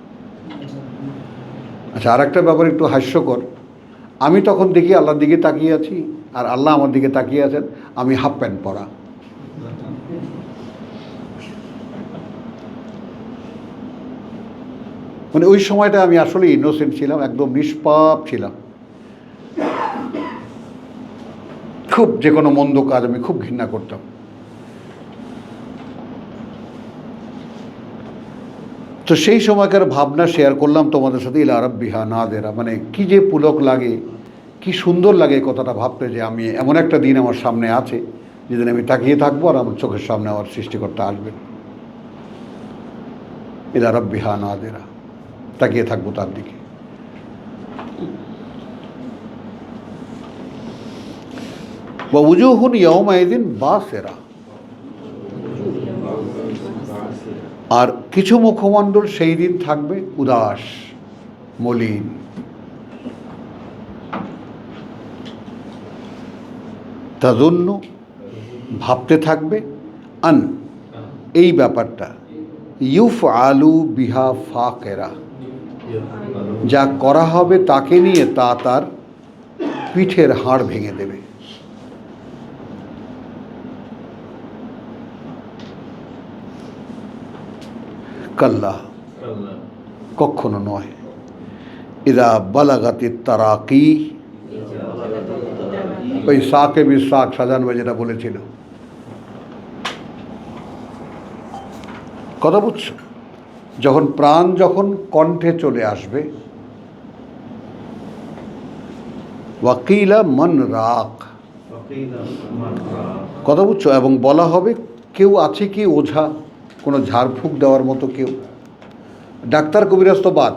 আচ্ছা, আর একটা ব্যাপার একটু হাস্যকর, আমি তখন দেখি আল্লাহর দিকে তাকিয়ে আছি আর আল্লাহ আমার দিকে তাকিয়ে আছেন, আমি হাফ প্যান্ট পরা। মানে ওই সময়টা আমি আসলে ইনোসেন্ট ছিলাম, একদম নিষ্পাপ ছিলাম। খুব যে কোনো মন্দ কাজ আমি খুব ঘৃণা করতাম। তো সেই সময়কার ভাবনা শেয়ার করলাম তোমাদের সাথে, ইলা রাব্বিহা নাদিরা, মানে কি যে পুলক লাগে, কি সুন্দর লাগে কথাটা ভাবতে যে আমি এমন একটা দিন আমার সামনে আছে যেদিন আমি তাকিয়ে থাকবো আর আমার চোখের সামনে আমার সৃষ্টিকর্তা আসবেন। ইলা রাব্বিহা নাদিরা, তাকিয়ে থাকবো তার দিকে। ওয়া উজুহুন ইয়াউমাইদিন বাসিরা, আর কিছু মুখমণ্ডল সেই দিন থাকবে উদাস, মলিন। তাজন্য, ভাবতে থাকবে, আন, এই ব্যাপারটা, ইউফআলু বিহা ফাকিরা, যা করা হবে তাকে নিয়ে তা তার পিঠের হাড় ভেঙে দেবে। কাল্লা, কখনো নয়। ইদা বালাগাতি তারাকি, ওই সাকে বি সাক সাজান ভাই যেটা বলেছিল, কথা বুঝছো? যখন প্রাণ যখন কণ্ঠে চলে আসবে, ওয়াকিলা মন রাক, কথা বুঝছো? এবং বলা হবে কেউ আছে কি ওঝা, কোনো ঝাড়ফুঁক দেওয়ার মতো কেউ? ডাক্তার কবিরাজ তো বাদ,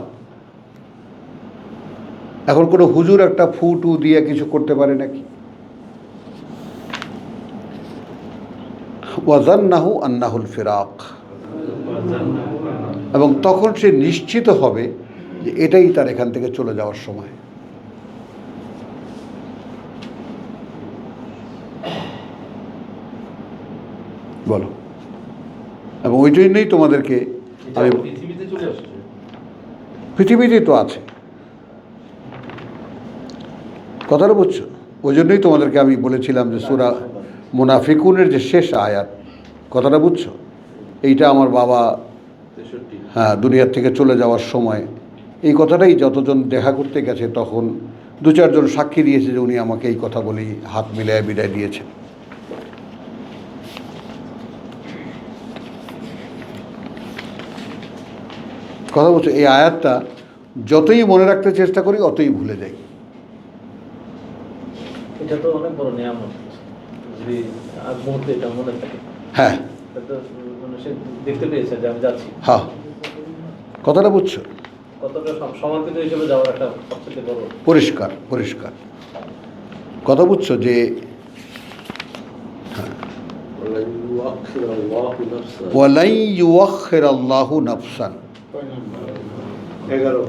এখন কোনো হুজুর একটা ফু টু দিয়ে কিছু করতে পারে নাকি? ওয়াজান্নাহু আন্নাহুল ফিরাক, এবং তখন সে নিশ্চিত হবে যে এটাই তার এখান থেকে চলে যাওয়ার সময়। বলো। এবং ওই জন্যই তোমাদেরকে আমি, পৃথিবীতে চলে আসছে, পৃথিবীতেই তো আছে, কথাটা বুঝছো? ওই জন্যই তোমাদেরকে আমি বলেছিলাম যে সূরা মুনাফিকুনের যে শেষ আয়াত, কথাটা বুঝছো? এইটা আমার বাবা, হ্যাঁ, দুনিয়ার থেকে চলে যাওয়ার সময় এই কথাটাই যতজন দেখা করতে গেছে তখন দু চারজন সাক্ষী দিয়েছে যে উনি আমাকে এই কথা বলেই হাত মিলিয়ে বিদায় দিয়েছেন। কথা বলছো, এই আয়াতটা যতই মনে রাখতে চেষ্টা করি অতই ভুলে যাই। এটা তো অনেক বড় নিয়ামত, যদি আজ মুহূর্তে এটা মনে থাকে। হ্যাঁ এটা তো মানে সে দেখতে পেয়েছে যে আমি যাচ্ছি, হ্যাঁ, কথাটা বুঝছো? কতটা সমাদৃত হিসেবে যাওয়ার একটা সবচেয়ে বড় পরিষ্কার পরিষ্কার কথা বুঝছো যে ওয়ালাই ইউআখিরাল্লাহু নাফসান, 11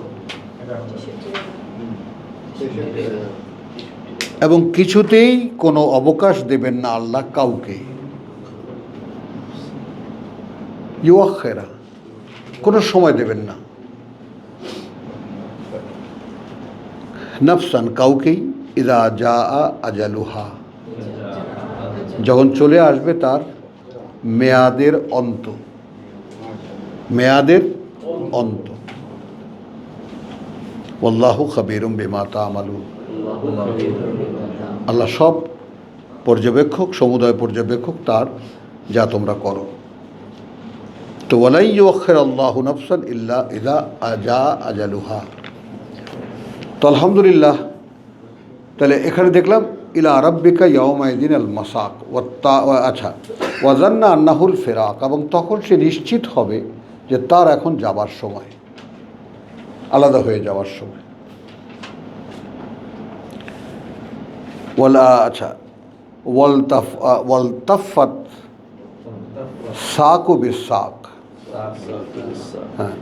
এবং কিছুতেই কোনো অবকাশ দেবেন না আল্লাহ কাউকে। ইউআখিরা, কোনো সময় দেবেন না, নাফসান কাউকেই, ইদা জা আজালুহা, যখন চলে আসবে তার মেয়াদের অন্ত, মেয়াদের অন্ত। ওয়াল্লাহু খাবীরুম বিমা তা'মালুন, আল্লাহ সব পর্যবেক্ষক, সমুদয় পর্যবেক্ষক তার যা তোমরা করো। তো ওয়ালাই ইউআখিরুল্লাহু নাফসান ইল্লা ইযা জা আজালুহা। তো আলহামদুলিল্লাহ, তাহলে এখানে দেখলাম ইলা রাব্বিকা ইয়াউমাইদিন আল মাসাক, আচ্ছা, ওয়াজান্না আন্নাহুল ফিরাক, এবং তখন সে নিশ্চিত হবে যে তার এখন যাবার সময়, আলাদা হয়ে যাওয়ার সময়। আচ্ছা, ওয়ালতাফাত সাকু বিসাক, হ্যাঁ,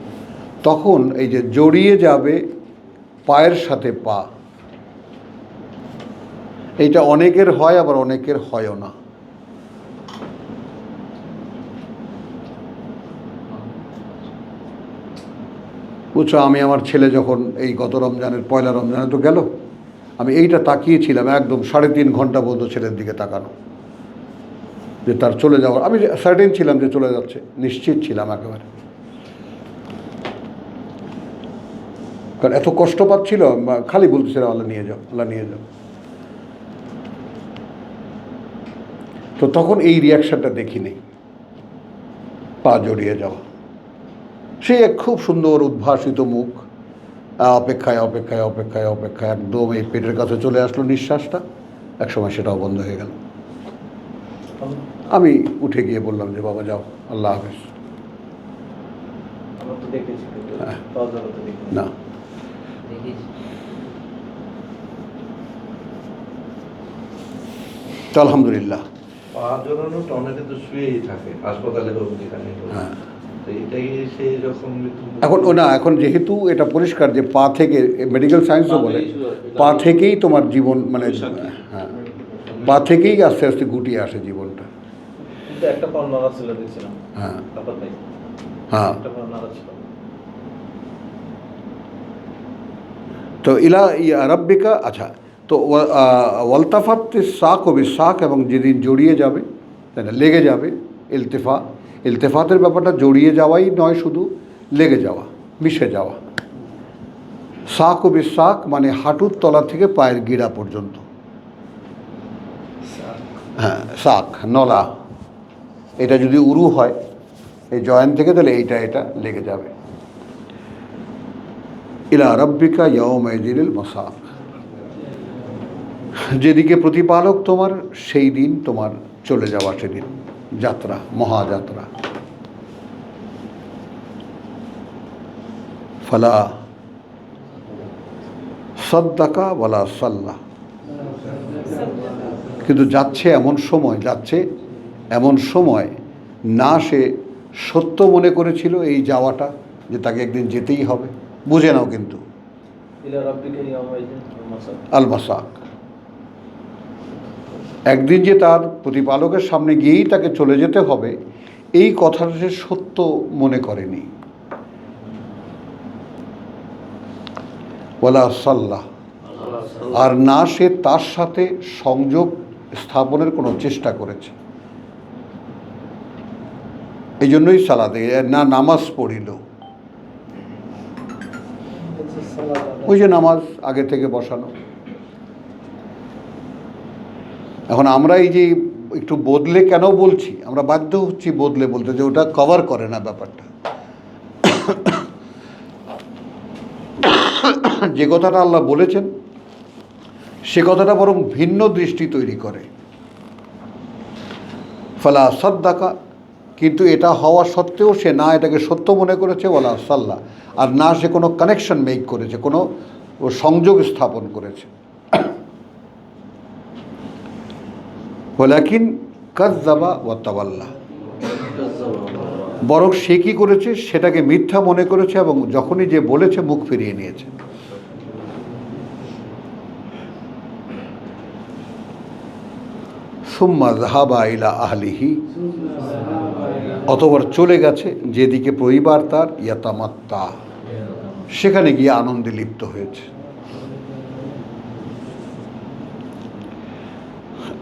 তখন এই যে জড়িয়ে যাবে পায়ের সাথে পা, এইটা অনেকের হয় আবার অনেকের হয়ও না। বুঝছো, আমি আমার ছেলে যখন এই গত রমজানের পয়লা রমজানে তো গেল, আমি এইটা তাকিয়েছিলাম একদম 3.5 ঘন্টা পর্যন্ত ছেলের দিকে তাকানো, যে তার চলে যাওয়ার, আমি সার্টেন ছিলাম যে চলে যাচ্ছে, নিশ্চিত ছিলাম একেবারে, কারণ এত কষ্ট পাচ্ছিল, খালি বলতেছিলাম আল্লাহ নিয়ে যাও, আল্লাহ নিয়ে যাও। তো তখন এই রিয়াকশনটা দেখিনি, পা জড়িয়ে যাওয়া। সে এক খুব সুন্দর উদ্ভাসিত মুখ, অপেক্ষায় অপেক্ষায় অপেক্ষায় অপেক্ষায় একদম এই পেটের কাছে চলে আসলো নিঃশ্বাসটা, একসময় সেটাও বন্ধ হয়ে গেল। আমি উঠে গিয়ে বললাম যে বাবা যাও, আল্লাহ হাফেজ। আমরা তো দেখেছি কিন্তু হ্যাঁ। বাজারে তো দেখি না, তো আলহামদুলিল্লাহ। পা জড়ানোটা অনেকে তো শুয়েই থাকে হাসপাতালে হোক যেখানে হোক। হ্যাঁ, তো এটাই সে যখন মৃত্যু এখন এখন যেহেতু এটা পরিষ্কার যে পা থেকে, মেডিকেল সায়েন্সও বলে পা থেকেই তোমার জীবন, মানে হ্যাঁ, পা থেকেই আস্তে আস্তে গুটিয়ে আসে জীবনটা। কিন্তু একটা পা নাড়া ছিল দেখছিলাম, হ্যাঁ ব্যাপার নাই, হ্যাঁ। একটা পা নাড়া ছিল। তো ইলা রাব্বিকা, আচ্ছা, তো ওয়ালতাফাত সাক ও বিসাক, এবং যেদিন জড়িয়ে যাবে, তাই না, লেগে যাবে, ইলতেফা, ইলতেফাতের ব্যাপারটা জড়িয়ে যাওয়াই নয়, শুধু লেগে যাওয়া, মিশে যাওয়া। সাক ও বিসাক মানে হাঁটুর তলা থেকে পায়ের গিরা পর্যন্ত, হ্যাঁ, সাক নলা, এটা যদি উরু হয় এই জয়েন্ট থেকে, তাহলে এটা লেগে যাবে। ইলা রাব্বিকা ইয়াউমাইযিনিল মাসাক, যেদিকে প্রতিপালক তোমার, সেই দিন তোমার চলে যাওয়া, সেদিন যাত্রা, মহাযাত্রা। ফালা সাদ্দাকা ওয়ালা সাল্লা, কিন্তু যাচ্ছে এমন সময় না সে সত্য মনে করেছিল এই যাওয়াটা, যে তাকে একদিন যেতেই হবে, বুঝে নাও কিন্তু ইলা রাব্বিকা ইয়াউমাইযিন মাসাক, আল মাসাক, একদিন যে তার প্রতিপালকের সামনে গিয়েই তাকে চলে যেতে হবে, এই কথাটা সে সত্য মনে করেনি। ওয়ালা সাল্লাহ, আর না সে তার সাথে সংযোগ স্থাপনের কোনো চেষ্টা করেছে। এই জন্যই সালাতে না নামাজ পড়িল, ওই যে নামাজ আগে থেকে বসানো। এখন আমরা এই যে একটু বদলে কেন বলছি, আমরা বাধ্য হচ্ছি বদলে বলতে, যে ওটা কভার করে না ব্যাপারটা। যে কথাটা আল্লাহ বলেছেন সে কথাটা বরং ভিন্ন দৃষ্টি তৈরি করে। ফালা সাদ্দাকা, কিন্তু এটা হওয়া সত্ত্বেও সে না এটাকে সত্য মনে করেছে, ওয়ালা সাল্লাহ, আর না সে কোনো কানেকশন মেক করেছে, কোনো সংযোগ স্থাপন করেছে। ওয়ালাকিন কাযযাবা ওয়া তাওয়াল্লা, বরং সে কী করেছে, সেটাকে মিথ্যা মনে করেছে, এবং যখনই যে বলেছে মুখ ফিরিয়ে নিয়েছে। সুম্মা যাহাবা ইলা আহলিহি, অতঃপর চলে গেছে যেদিকে পরিবার তার, ইয়াতামাত্তা, সেখানে গিয়ে আনন্দে লিপ্ত হয়েছে।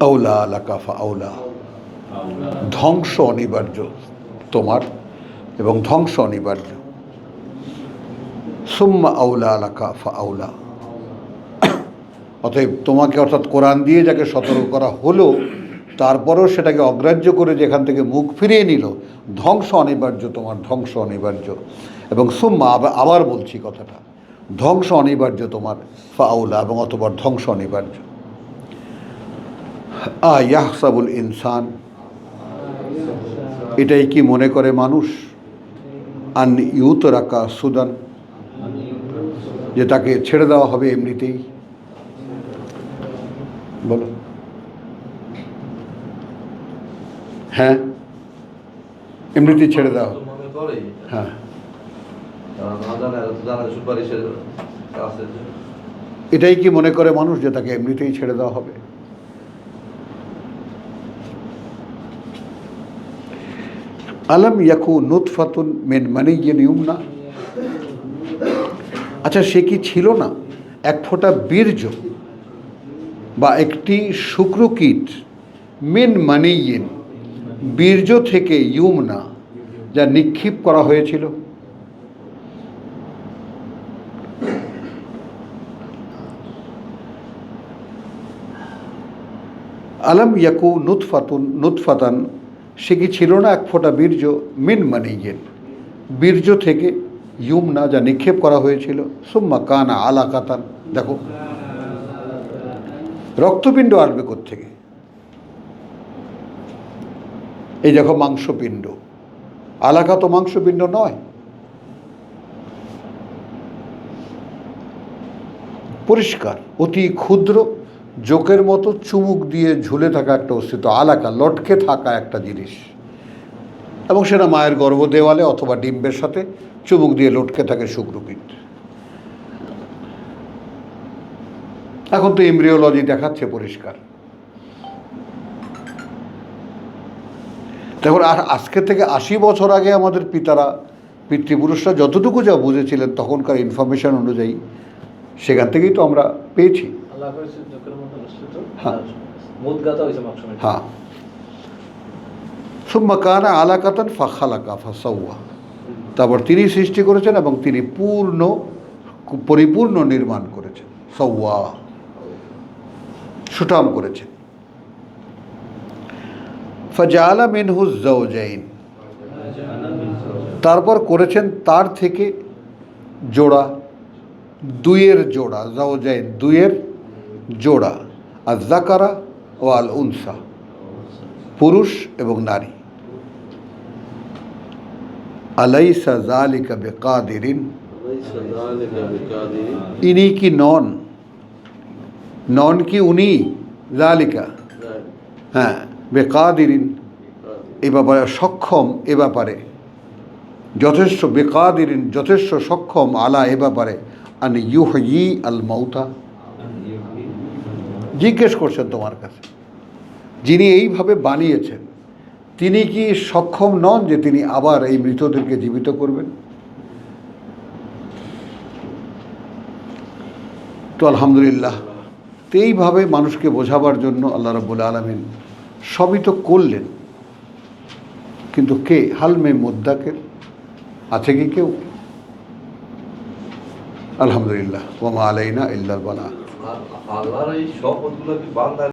আউলা লাকা ফাআউলা, ধ্বংস অনিবার্য তোমার, এবং ধ্বংস অনিবার্য। সুম্মা আউলা লাকা ফাআউলা, অতএব তোমাকে, অর্থাৎ কোরআন দিয়ে যাকে সতর্ক করা হলো, তারপরেও সেটাকে অগ্রাহ্য করে যেখান থেকে মুখ ফিরিয়ে নিল, ধ্বংস অনিবার্য তোমার, ধ্বংস অনিবার্য। এবং সুম্মা, আবার বলছি কথাটা, ধ্বংস অনিবার্য তোমার, ফাআউলা, এবং অতঃপর ধ্বংস অনিবার্য। ইয়াহসাবুল ইনসান, এটাই কি মনে করে মানুষ, আন ইউতরাকা সুদান, যে তাকে ছেড়ে দেওয়া হবে এমনিতেই? বলো, হ্যাঁ, এমনিতেই ছেড়ে দেওয়া হবে। মনে করে হ্যাঁ, তারা না জানে, আর তো জানে সুপারিশের কাছে। এটাই কি মনে করে মানুষ যে তাকে এমনিতেই ছেড়ে দেওয়া হবে? আলম ইয়াকু নুতফাতুন মিন মানিয়্যিন ইউমনা, আচ্ছা সে কি ছিল না এক ফোঁটা বীর্য বা একটি শুক্রকীট, মিন মানিয়্যিন বীর্য থেকে, ইউমনা যা নিক্ষেপ করা হয়েছিল। আলম ইয়াকু নুতফাতান, সে কি ছিল না এক ফোঁটা বীর্য, মিন মানিয়্যিন বীর্য থেকে, ইউমনা যা নিক্ষেপ করা হয়েছিল, সুম্মা কানা আলাকাতান। দেখো রক্তপিণ্ড আসবে কোত্থেকে? এই দেখো মাংসপিণ্ড, আলাকা তো মাংসপিণ্ড নয়। পরিষ্কার, অতি ক্ষুদ্র, জোকের মতো চুমুক দিয়ে ঝুলে থাকা একটা অস্তিত্ব, আলাকা, লটকে থাকা একটা জিনিস, এবং সেটা মায়ের গর্ভদেওয়ালে অথবা ডিম্বের সাথে চুমুক দিয়ে লটকে থাকে শুক্রকীট। এখন তো এমব্রিওলজি দেখাচ্ছে পরিষ্কার। দেখুন, আর আজকে থেকে 80 বছর আগে আমাদের পিতৃপুরুষরা যতটুকু যা বুঝেছিলেন তখনকার ইনফরমেশন অনুযায়ী, সেখান থেকেই তো আমরা পেয়েছি। আল্লাহ করেছে জোকের মতো অনুষ্ঠিত, হ্যাঁ। আর মুদগাতা হয়েছে মাংস। হ্যাঁ, সুম্মা কানা আলাকাতান ফাখালাকা ফাসাওয়া, তারপর তিনি সৃষ্টি করেছেন এবং তিনি পরিপূর্ণ নির্মাণ করেছেন, সাওয়া, সুঠাম করেছেন। ফাজাআলা মিনহু যাওজাইন, তারপর করেছেন তার থেকে জোড়া, দুইয়ের জোড়া, যাওজাইন দুইয়ের জোড়া, আর যাকারা ও আল উনসা, পুরুষ এবং নারী। আলাইসা যালিকা বিকাদিরিন, ইনি কি নন, নন কি উনি, যালিকা, হ্যাঁ, বেকাদিরিন এ ব্যাপারে সক্ষম, এ ব্যাপারে যথেষ্ট, বেকাদিরিন যথেষ্ট সক্ষম, আলা এ ব্যাপারে, আন ইউহয়ি আল মাউতা। জিজ্ঞেস করছেন তোমার কাছে, যিনি এইভাবে বানিয়েছেন তিনি কি সক্ষম নন যে তিনি আবার এই মৃতদেরকে জীবিত করবেন? তো আলহামদুলিল্লাহ, তো এইভাবে মানুষকে বোঝাবার জন্য আল্লাহ রাব্বুল আলামিন সবই তো করলেন, কিন্তু কে, হালমে মুদ্দাকের, আছে কি কেউ? আলহামদুলিল্লাহ, ওয়া মা আলাইনা ইল্লাল বালাগ। আল্লাহর এই শপথগুলো কি বান্দা